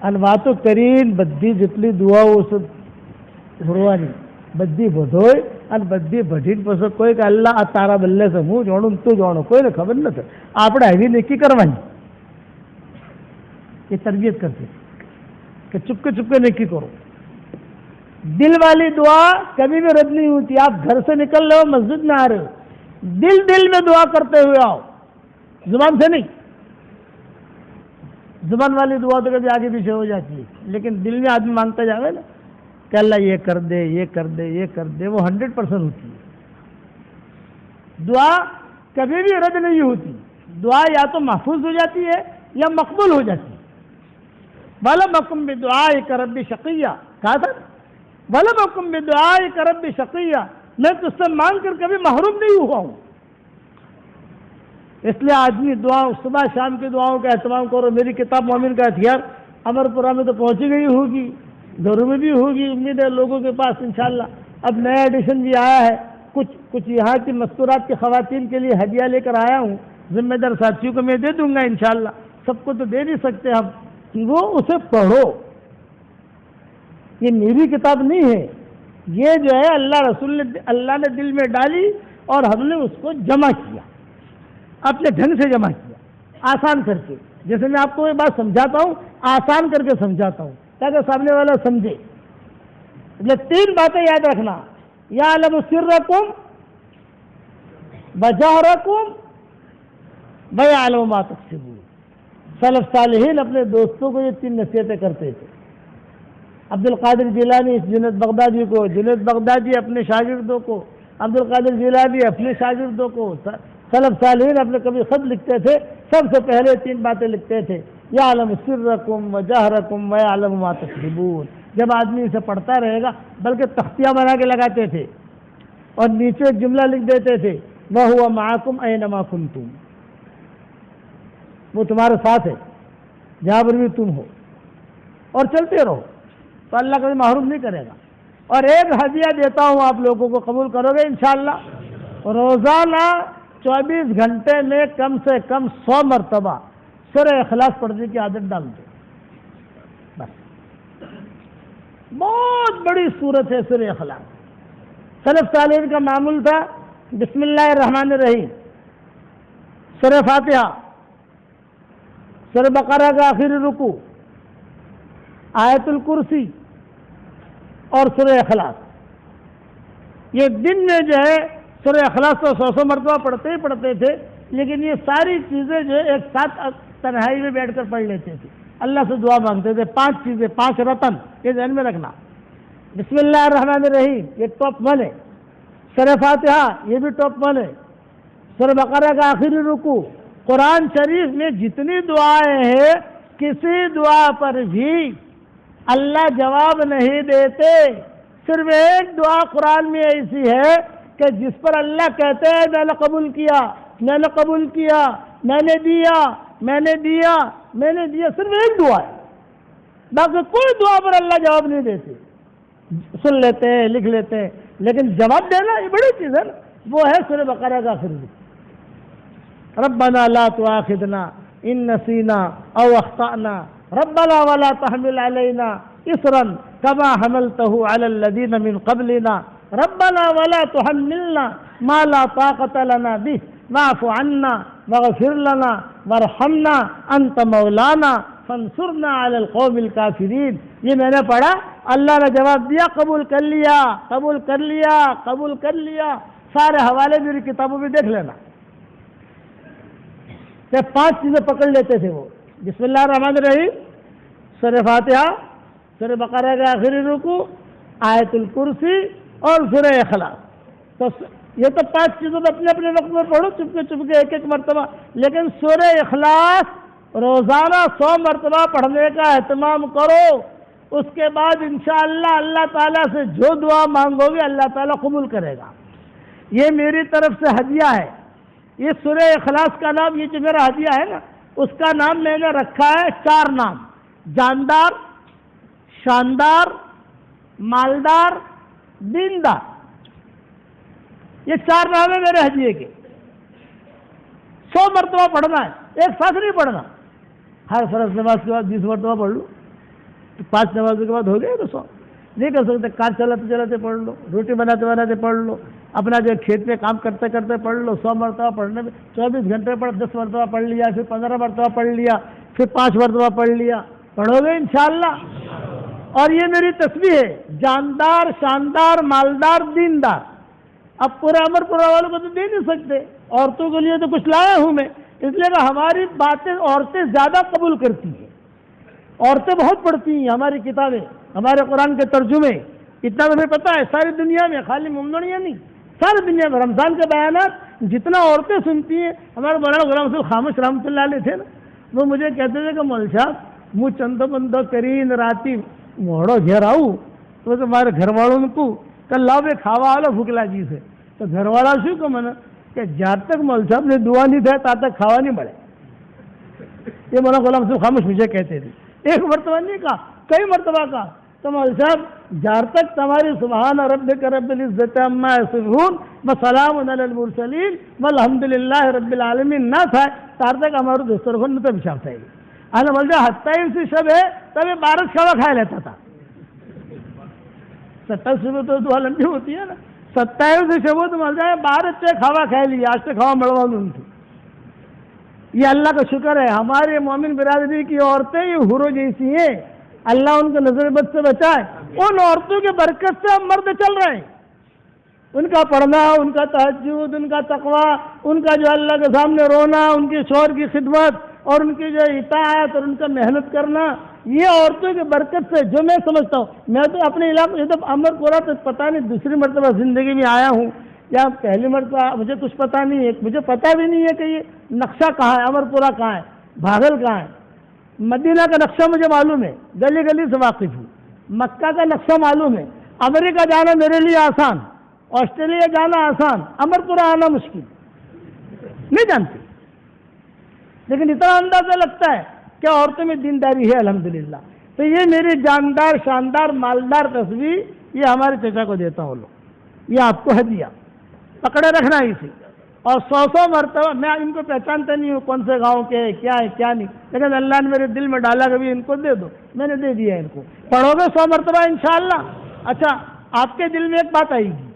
[SPEAKER 1] અને વાતો કરીને બધી જેટલી દુઆઓ છે ભરવાની, બધી બધોય અને બધી ભઢીને પછી કોઈ કે અલ્લાહ આ તારા બલ્લે છે, હું જાણું તું જાણો, કોઈને ખબર નથી। આપણે આવી નક્કી કરવાની, એ તરબિયત કરશે કે ચૂપકે ચૂપકે નક્કી કરો। دل والی دعا کبھی بھی رد نہیں ہوتی. آپ گھر سے نکل رہے ہو, مسجد میں آ رہے ہو, دل میں دعا کرتے ہوئے آؤ, زبان سے نہیں. زبان والی دعا تو کبھی آگے پیچھے ہو جاتی ہے, لیکن دل میں آدمی مانگتا جائے نا کہ اللہ یہ کر دے, یہ کر دے, یہ کر دے, وہ 100% ہوتی ہے. دعا کبھی بھی رد نہیں ہوتی. دعا یا تو محفوظ ہو جاتی ہے یا مقبول ہو جاتی ہے. وَلَمْ أَكُنْ بِدُعَائِكَ رَبِّ شَقِيًّا, کہا تھا وَلَمْ أَكُنْ بِدُعَائِكَ رَبِّ شَقِيًّا, میں تجھ سے مانگ کر کبھی محروم نہیں ہوا ہوں. اس لیے آدمی دعا صبح شام کی دعاؤں کا اہتمام کرو. میری کتاب مومن کا ہتھیار امرپورہ میں تو پہنچی گئی ہوگی, گھروں میں بھی ہوگی, امید ہے لوگوں کے پاس انشاءاللہ. اب نیا ایڈیشن بھی آیا ہے, کچھ یہاں کی مستورات کی خواتین کے لیے ہدیہ لے کر آیا ہوں. ذمہ دار ساتھیوں کو میں دے دوں گا انشاءاللہ, سب کو تو دے نہیں سکتے ہم. وہ اسے پڑھو. یہ میری کتاب نہیں ہے, یہ جو ہے اللہ نے دل میں ڈالی اور ہم نے اس کو جمع کیا, اپنے ڈھنگ سے جمع کیا, آسان کر کے. جیسے میں آپ کو یہ بات سمجھاتا ہوں, آسان کر کے سمجھاتا ہوں تاکہ سامنے والا سمجھے. یہ 3 باتیں یاد رکھنا. یعلم سرکم وجہرکم ویعلم ما تکسبون. سلف صالحین اپنے دوستوں کو یہ 3 نصیحتیں کرتے تھے. عبد القادر جیلانی جنید بغدادی کو, جنید بغدادی اپنے شاگردوں کو, عبد القادر جیلانی اپنے شاگردوں کو. سلف صالحین اپنے کبھی خط لکھتے تھے, سب سے پہلے 3 باتیں لکھتے تھے. یعلم سرکم وجہرکم ویعلم ما تکسبون. جب آدمی اسے پڑھتا رہے گا, بلکہ تختیاں بنا کے لگاتے تھے اور نیچے ایک جملہ لکھ دیتے تھے, وَهُوَ مَعَكُمْ أَيْنَمَا كُنْتُمْ, وہ تمہارے ساتھ ہے جہاں پر بھی تم ہو, اور چلتے رہو تو اللہ کبھی محروم نہیں کرے گا. اور ایک ہدیہ دیتا ہوں, آپ لوگوں کو قبول کرو گے انشاءاللہ. روزانہ 24 گھنٹے میں کم سے کم 100 مرتبہ سورہ اخلاص پڑھنے کی عادت ڈال دو. بس, بہت بڑی صورت ہے سورہ اخلاص. سلف صالحین کا معمول تھا بسم اللہ الرحمن الرحیم, سورہ فاتحہ, سورہ بقرہ کا آخری رکوع, آیت الکرسی اور سورہ اخلاص. یہ دن میں جو ہے سورہ اخلاص تو 100 مرتبہ پڑھتے ہی پڑھتے تھے, لیکن یہ ساری چیزیں جو ایک ساتھ تنہائی میں بیٹھ کر پڑھ لیتے تھے. اللہ سے دعا مانگتے تھے. 5 چیزیں, 5 رتن, یہ ذہن میں رکھنا. بسم اللہ الرحمن الرحیم یہ ٹاپ 1 ہے. سورہ فاتحہ یہ بھی ٹاپ 1 ہے. سورہ بقرہ کا آخری رکوع. قرآن شریف میں جتنی دعائیں ہیں, کسی دعا پر بھی اللہ جواب نہیں دیتے. صرف ایک دعا قرآن میں ایسی ہے کہ جس پر اللہ کہتے ہیں میں نے قبول کیا, میں نے قبول کیا, میں نے دیا, میں نے دیا, میں نے دیا. صرف ایک دعا ہے, باقی کوئی دعا پر اللہ جواب نہیں دیتے. سن لیتے ہیں, لکھ لیتے ہیں, لیکن جواب دینا یہ بڑی چیز ہے نا. وہ ہے سورہ بقرہ کا آخری رکوع. ربنا لا تؤاخذنا ان نسینا او اخطأنا ربنا ولا تحمل علينا اصرا كما حملته على الذين من قبلنا ربنا ولا تحملنا ما لا طاقة لنا به واعف عنا واغفر لنا وارحمنا انت مولانا فانصرنا على القوم الكافرين. یہ میں نے پڑھا, اللہ نے جواب دیا, قبول کر لیا, قبول کر لیا, قبول کر لیا. سارے حوالے میری کتابوں میں دیکھ لینا. 5 چیزیں پکڑ لیتے تھے وہ. بسم اللہ الرحمن الرحیم, سورہ فاتحہ, سورہ بقرہ کا آخری رکوع, آیت الکرسی اور سورہ اخلاص. تو یہ تو 5 چیزوں میں اپنے اپنے وقت میں پڑھو, چپکے ایک مرتبہ. لیکن سورہ اخلاص روزانہ 100 مرتبہ پڑھنے کا اہتمام کرو. اس کے بعد انشاءاللہ اللہ تعالیٰ سے جو دعا مانگو گے اللہ تعالیٰ قبول کرے گا. یہ میری طرف سے ہدیہ ہے. یہ سورہ اخلاص کا نام, یہ جو میرا ہدیہ ہے نا, اس کا نام میں نے رکھا ہے 4 نام. جاندار, شاندار, مالدار, دیندار. یہ 4 نام ہے میرے ہدیے کے. 100 مرتبہ پڑھنا ہے, ایک ساتھ نہیں پڑھنا. ہر فرض نماز کے بعد 20 مرتبہ پڑھ لو, 5 نمازوں کے بعد ہو گئے تو 100. نہیں کر سکتے, کار چلاتے چلاتے پڑھ لو, روٹی بناتے بناتے پڑھ لو, اپنا جو کھیت میں کام کرتے کرتے پڑھ لو. 100 مرتبہ پڑھنے میں 24 گھنٹے پڑھ, 10 مرتبہ پڑھ لیا, پھر 15 مرتبہ پڑھ لیا, پھر 5 مرتبہ پڑھ لیا. پڑھو گے انشاءاللہ. اور یہ میری تسبیح ہے، جاندار، شاندار، مالدار، دیندار۔ اب پورا امر پورا والوں کو تو دے نہیں سکتے، عورتوں کے لیے تو کچھ لایا ہوں میں، اس لیے کہ ہماری باتیں عورتیں زیادہ قبول کرتی ہیں، عورتیں بہت پڑھتی ہیں ہماری کتابیں، ہمارے قرآن کے ترجمے۔ اتنا مجھے پتا ہے ساری دنیا میں، خالی ممنوعیاں نہیں، ساری دنیا میں رمضان کے بیانات جتنا عورتیں سنتی ہیں، ہمارے مولانا غلام رسول خاموش رحمۃ اللہ علیہ تھے نا، وہ مجھے کہتے تھے کہ مول صاحب مجھ چند بندو کرین راتی موڑو گھر آؤ تو تمہارے گھر والوں کو کل لاؤ بے کھاوا آلو بھوکلا جی سے، تو گھر والا شو کو منا کہ جب تک مول صاحب نے دعا نہیں دیا تب تک کھاوا نہیں بڑھے۔ یہ مولانا غلام رسول خاموش مجھے کہتے تھے، ایک مرتبہ نہیں کہا، کئی مرتبہ کہا تو مول صاحب جار تک تمہاری سبحان ربک رب العزت عما یصفون وسلام علی المرسلین والحمد للہ رب العالمین نہ تھا تار تک ہمارے دسترخوان میں تو پیشاب تھا۔ اللہ بول جا 27 شب ہے تب یہ 12 کھاوا کھا لیتا تھا۔ 27 شب تو دعا لمبی ہوتی ہے نا، 27 شب تو مل جائے 12 کھاوا کھا لیا، آج سے کھاوا مڑوا ان کی۔ یہ اللہ کا شکر ہے، ہمارے مومن برادری کی عورتیں یہ حوروں جیسی ہیں، اللہ ان کو نظر بد سے بچائے۔ ان عورتوں کی برکت سے ہم مرد چل رہے ہیں، ان کا پڑھنا، ان کا تہجد، ان کا تقوی، ان کا جو اللہ کے سامنے رونا، ان کے شوہر کی خدمت اور ان کی جو اطاعت اور ان کا محنت کرنا، یہ عورتوں کی برکت سے جو میں سمجھتا ہوں۔ میں تو اپنے علاقے جب امر پورا تو پتہ نہیں دوسری مرتبہ زندگی میں آیا ہوں یا پہلی مرتبہ، مجھے کچھ پتہ نہیں ہے، مجھے پتہ بھی نہیں ہے کہ یہ نقشہ کہاں ہے، امر پورا کہاں ہے، بھاگل کہاں ہے۔ مدینہ کا نقشہ مجھے معلوم ہے، گلی گلی سے واقف ہوں، مکہ کا نقشہ معلوم ہے، امریکہ جانا میرے لیے آسان، آسٹریلیا جانا آسان، امر پورا آنا مشکل، نہیں جانتی، لیکن اتنا اندازہ لگتا ہے کہ عورتوں میں دینداری ہے الحمدللہ۔ تو یہ میری جاندار، شاندار، مالدار تصویر یہ ہمارے چچا کو دیتا ہوں لوگ، یہ آپ کو ہدیہ پکڑے رکھنا اسے۔ اور 100 مرتبہ میں ان کو پہچانتا نہیں ہوں کون سے گاؤں کے کیا ہے کیا نہیں، لیکن اللہ نے میرے دل میں ڈالا کبھی ان کو دے دو، میں نے دے دیا ان کو۔ پڑھو گے 100 مرتبہ انشاءاللہ۔ اچھا آپ کے دل میں ایک بات آئے گی،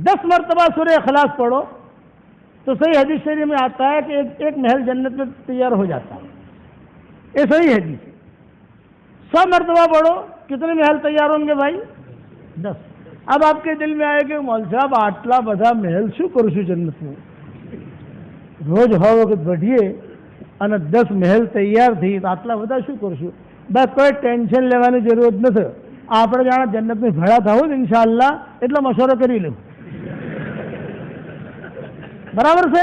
[SPEAKER 1] 10 مرتبہ سورہ اخلاص پڑھو تو صحیح حدیث شریف میں آتا ہے کہ ایک محل جنت میں تیار ہو جاتا ہے، یہ صحیح حدیث ہے۔ 100 مرتبہ پڑھو کتنے محل تیار ہوں گے بھائی؟ 10۔ اب آپ کے دل میں آئے کہ مول صاحب آٹلا بدا محل شو کرشو جنت میں روز ہو وقت بڑھیے અને 10 محل તૈયાર થઈ તો આટલા બધા શું કરશું? બસ કોઈ ટેન્શન લેવાની જરૂરત નથી, આપણે જાણે જન્નતની ભેળા થવું ને ઇન્શાઅલ્લાહ એટલો મશવરો કરી લેવું, બરાબર છે?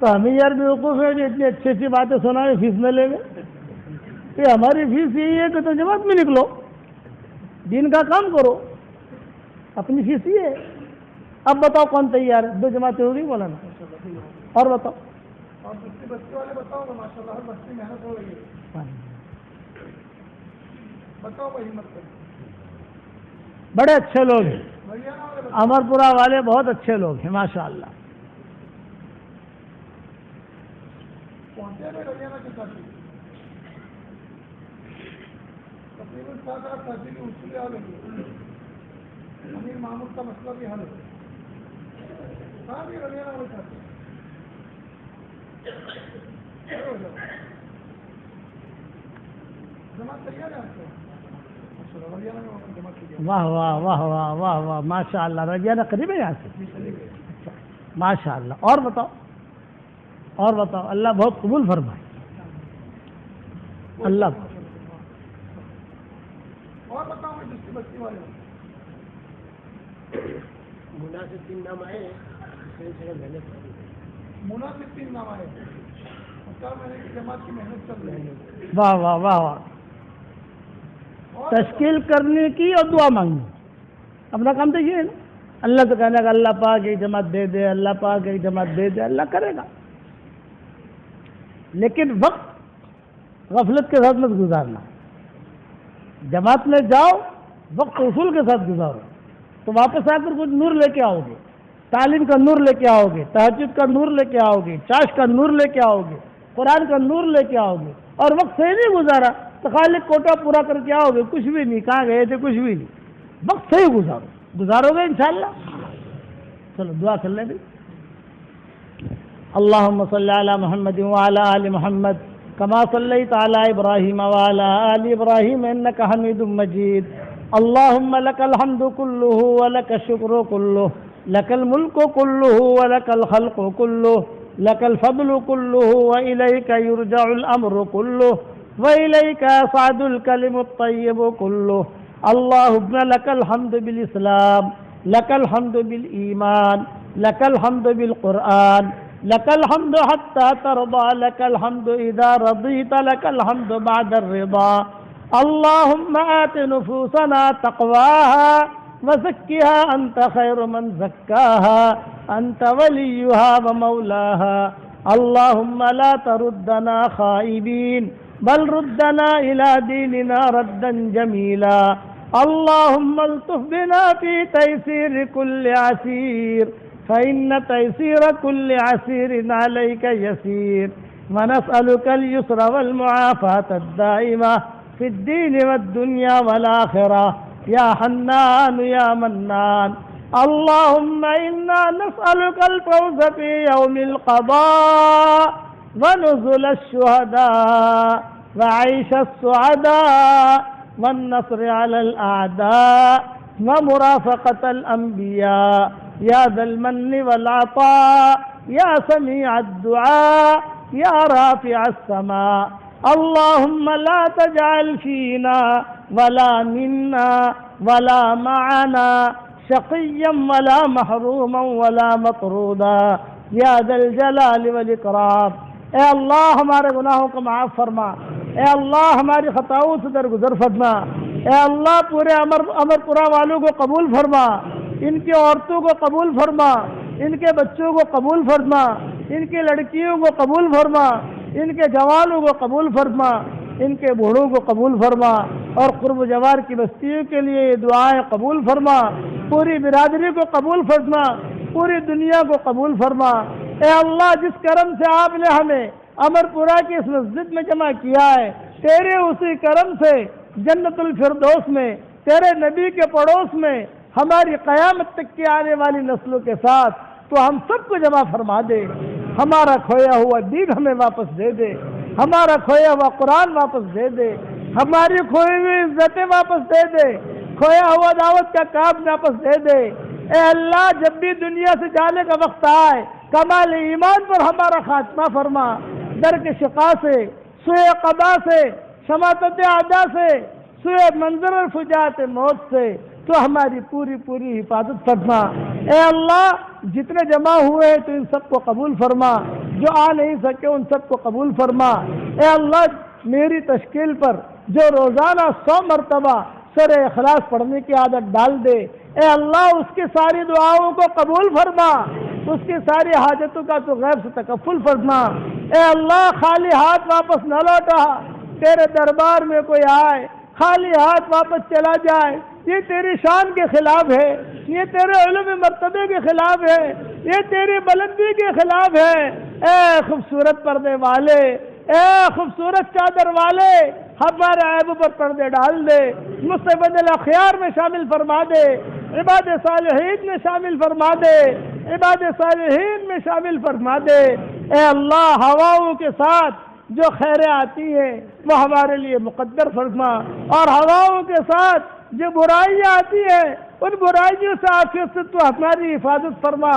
[SPEAKER 1] تو ہمیں یار بیوقوف ہے جو اتنی اچھی اچھی باتیں سنائے فیس نہ لے گئے. یہ ہماری فیس یہی ہے کہ تم جماعت میں نکلو، دین کا کام کرو، اپنی فیس یہ ہے. اب بتاؤ کون تیار ہے؟ 2 جماعتیں ہوگی مولانا، اور بتاؤ.
[SPEAKER 2] اور دوسری بستی والے بتاؤ گا، ماشاء اللہ ہر بستی محنت ہو رہی ہے. بتاؤ بھائی ہمت کر.
[SPEAKER 1] بڑے اچھے لوگ ہیں امر پورہ والے، بہت اچھے لوگ ہیں ماشاء اللہ.
[SPEAKER 2] پہنچے گئے ہریانہ کے ساتھی تقریباً 7-8 ساتھی کی اصول آ گئی. امیر محمود کا مسئلہ بھی حل ہے. کہاں بھی ہریانہ والے ساتھی جماعت تیار ہے آپ کو؟ ہریانہ میں جماعت کی.
[SPEAKER 1] واہ واہ واہ واہ واہ واہ ماشاء اللہ. رضیانہ قریب ہے یہاں سے؟ اچھا ماشاء اللہ. اور بتاؤ، اور بتاؤ. اللہ بہت قبول فرمائے. اللہ
[SPEAKER 2] اور بتاؤ میں دوسری بستی والے
[SPEAKER 3] مناسب 3 نام آئے،
[SPEAKER 2] مناسب 3 نام آئے. 4 مہینے کی جماعت کی محنت چل رہی ہے.
[SPEAKER 1] واہ واہ واہ واہ. تشکیل کرنے کی اور دعا مانگنی، اپنا کام تو یہ ہے نا. اللہ سے کہنا کہ اللہ پاک ایک جماعت دے دے، اللہ پاک ایک جماعت دے دے، اللہ کرے گا. لیکن وقت غفلت کے ساتھ مت گزارنا. جماعت میں جاؤ، وقت اصول کے ساتھ گزارو، تو واپس آ کر کچھ نور لے کے آؤ گے. تعلیم کا نور لے کے آؤ گے، تہجد کا نور لے کے آؤ گے، چاش کا نور لے کے آؤ گے، قرآن کا نور لے کے آؤ گے. اور وقت صحیح نہیں گزارا تو خالی کوٹا پورا کر کے آؤ گے، کچھ بھی نہیں. کہاں گئے تھے؟ کچھ بھی نہیں. وقت صحیح گزارو گے انشاءاللہ. چلو دعا کر لیں بھی. اللہم صلی علی محمد وعلی آل محمد کما صلیت علی ابراہیم وعلی آل ابراہیم انک حمید مجید. اللہم لک الحمد کلہ ولک الشکر کلہ، لک الملک کلہ ولک الخلق کلہ، لک الفضل کلہ وإلیک یرجع الامر کلہ وإلیک یصعد الکلم الطیب کلہ. اللہم لک الحمد بالاسلام، لک الحمد بالایمان، لک الحمد بالقرآن، لک الحمد حتی ترضى، لک الحمد اذا رضیت، لک الحمد بعد الرضا. اللہم آت نفوسنا تقواها وزکها انت خیر من زکاها انت ولیها ومولاها. اللہم لا تردنا خائبین بل ردنا الى دیننا ردا جمیلا. اللہم الطف بنا فی تیسیر کل عسیر فإن تيسير كل عسير عليك يسير ونسألك اليسر والمعافاة الدائمة في الدين والدنيا والآخرة يا حنان يا منان. اللهم إنا نسألك الفوز في يوم القضاء ونزل الشهداء وعيش السعداء والنصر على الأعداء ومرافقة الأنبياء یا ذا المن والعطاء یا سمیع الدعاء یا رافع السماء. اللہم لا تجعل فینا ولا منا ولا معنا شقیا ولا محروما ولا مطرودا یا ذا الجلال والاکرام. اے اللہ ہمارے گناہوں کو معاف فرما، اے اللہ ہماری خطاؤں سے درگزر فرما، اے اللہ پورے امر پورہ والوں کو قبول فرما، ان کی عورتوں کو قبول فرما، ان کے بچوں کو قبول فرما، ان کی لڑکیوں کو قبول فرما، ان کے جوانوں کو قبول فرما، ان کے بوڑھوں کو قبول فرما، اور قرب و جوار کی بستیوں کے لیے یہ دعائیں قبول فرما. پوری برادری کو قبول فرما، پوری دنیا کو قبول فرما. اے اللہ جس کرم سے آپ نے ہمیں امر پورہ کی اس مسجد میں جمع کیا ہے، تیرے اسی کرم سے جنت الفردوس میں، تیرے نبی کے پڑوس میں، ہماری قیامت تک کی آنے والی نسلوں کے ساتھ تو ہم سب کو جمع فرما دے. ہمارا کھویا ہوا دین ہمیں واپس دے دے، ہمارا کھویا ہوا قرآن واپس دے دے، ہماری کھوئی ہوئی عزتیں واپس دے دے، کھویا ہوا دعوت کا کام واپس دے دے. اے اللہ جب بھی دنیا سے جانے کا وقت آئے کمال ایمان پر ہمارا خاتمہ فرما. در کے شقا سے، سوئے قضا سے، شماتت اعداء سے، سوئے منظر الفجاعت موت سے تو ہماری پوری پوری حفاظت فرما. اے اللہ جتنے جمع ہوئے تو ان سب کو قبول فرما. جو آ نہیں سکے ان سب کو قبول فرما۔ اے اللہ میری تشکیل پر جو روزانہ 100 مرتبہ سورہ اخلاص پڑھنے کی عادت ڈال دے، اے اللہ اس کی ساری دعاؤں کو قبول فرما، اس کی ساری حاجتوں کا تو غیب سے تکفل فرما۔ اے اللہ خالی ہاتھ واپس نہ لوٹا، تیرے دربار میں کوئی آئے خالی ہاتھ واپس چلا جائے، یہ تیری شان کے خلاف ہے، یہ تیرے علم مرتبے کے خلاف ہے، یہ تیری بلندی کے خلاف ہے۔ اے خوبصورت پردے والے، اے خوبصورت چادر والے، ہمارے عیبوں پر پردے ڈال دے، مستبد الاخیار میں شامل فرما دے، عباد صالحین میں شامل فرما دے، عباد صالحین میں شامل فرما دے۔ اے اللہ ہواؤں کے ساتھ جو خیریں آتی ہیں وہ ہمارے لیے مقدر فرما، اور ہواؤں کے ساتھ جو برائیاں آتی ہیں ان برائیوں سے عافیت سے تو ہماری حفاظت فرما،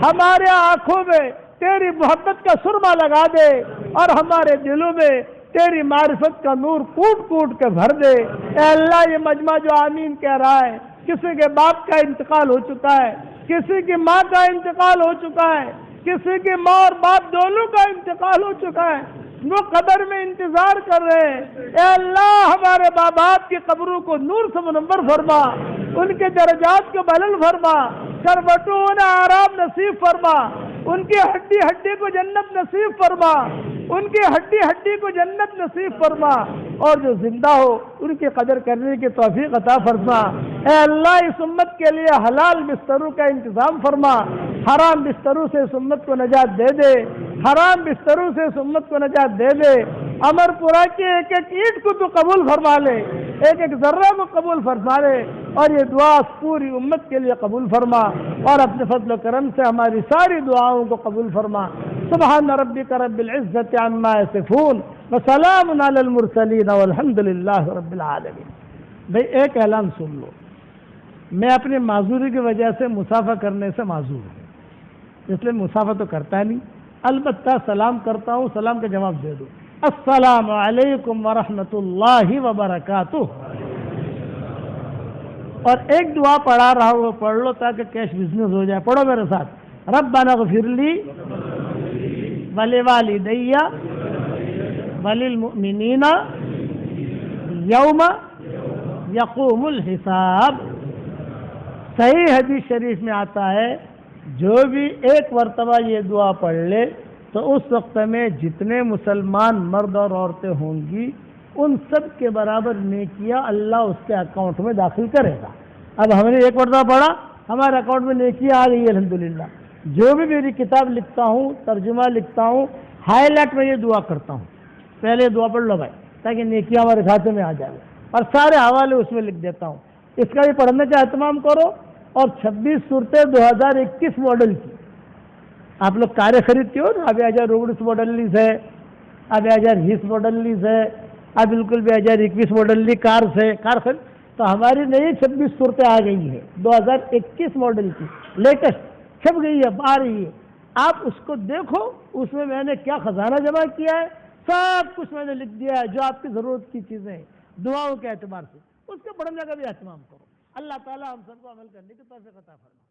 [SPEAKER 1] ہمارے آنکھوں میں تیری محبت کا سرما لگا دے اور ہمارے دلوں میں تیری معرفت کا نور کوٹ کوٹ کے بھر دے۔ اے اللہ یہ مجمع جو آمین کہہ رہا ہے، کسی کے باپ کا انتقال ہو چکا ہے، کسی کی ماں کا انتقال ہو چکا ہے، کسی کی ماں اور باپ دونوں کا انتقال ہو چکا ہے، وہ قبر میں انتظار کر رہے ہیں۔ اے اللہ ہمارے باپ باپ کی قبروں کو نور سے منور فرما، ان کے درجات کو بلند فرما، کربٹوں انہیں آرام نصیب فرما، ان کی ہڈی ہڈی کو جنت نصیب فرما، ان کی ہڈی ہڈی کو جنت نصیب فرما، اور جو زندہ ہو ان کی قدر کرنے کی توفیق عطا فرما۔ اے اللہ اس امت کے لیے حلال بستروں کا انتظام فرما، حرام بستروں سے اس امت کو نجات دے دے، حرام بستروں سے اس امت کو نجات دے دے۔ امر پورا کی ایک ایک اینٹ کو تو قبول فرما لے، ایک ایک ذرہ کو قبول فرما لے، اور یہ دعا پوری امت کے لیے قبول فرما، اور اپنے فضل و کرم سے ہماری ساری دعاؤں کو قبول فرما۔ سبحان ربک رب العزت عما یصفون وسلام علی المرسلین والحمد للہ رب العالمین۔ بھئی ایک اعلان سن لو، میں اپنی معذوری کی وجہ سے مسافہ کرنے سے معذور ہوں، اس لیے مسافہ تو کرتا نہیں، البتہ سلام کرتا ہوں، سلام کا جواب دے دو۔ السلام علیکم ورحمۃ اللہ وبرکاتہ۔ اور ایک دعا پڑھا رہا ہوں وہ پڑھ لو تاکہ کیش بزنس ہو جائے۔ پڑھو میرے ساتھ، ربنا اغفر لی ولوالدی وللمؤمنین یوم یقوم الحساب۔ صحیح حدیث شریف میں آتا ہے جو بھی ایک مرتبہ یہ دعا پڑھ لے تو اس وقت میں جتنے مسلمان مرد اور عورتیں ہوں گی ان سب کے برابر نیکیاں اللہ اس کے اکاؤنٹ میں داخل کرے گا۔ اب ہم نے ایک مرتبہ پڑھا، ہمارے اکاؤنٹ میں نیکیاں آ گئی ہے الحمدللہ۔ جو بھی میری کتاب لکھتا ہوں، ترجمہ لکھتا ہوں، ہائی لائٹ میں یہ دعا کرتا ہوں، پہلے دعا پڑھ لو بھائی تاکہ نیکیاں ہمارے کھاتے میں آ جائے، اور سارے حوالے اس میں لکھ دیتا ہوں۔ اس کا بھی پڑھنے کا اہتمام کرو، اور 26 صورتیں 2021 ماڈل کی آپ لوگ کاریں خریدتے ہو نا، ابھی 2019 ماڈل لیز ہے، ابھی 2020 ماڈل لیز ہے، اب بالکل بھی 2021 ماڈل لی کار سے کار خرید، تو ہماری نئی 26 صورتیں آ گئی ہیں 2021 ماڈل کی، لیٹسٹ چھپ گئی ہے، آ رہی ہے۔ آپ اس کو دیکھو، اس میں نے کیا خزانہ جمع کیا ہے، سب کچھ میں نے لکھ دیا ہے جو آپ کی ضرورت کی چیزیں ہیں دعاؤں کے اعتبار سے، اس کو پڑھنے کا بھی اہتمام کرو۔ اللہ تعالیٰ ہم سب کو عمل کرنے کی توفیق عطا فرمائے۔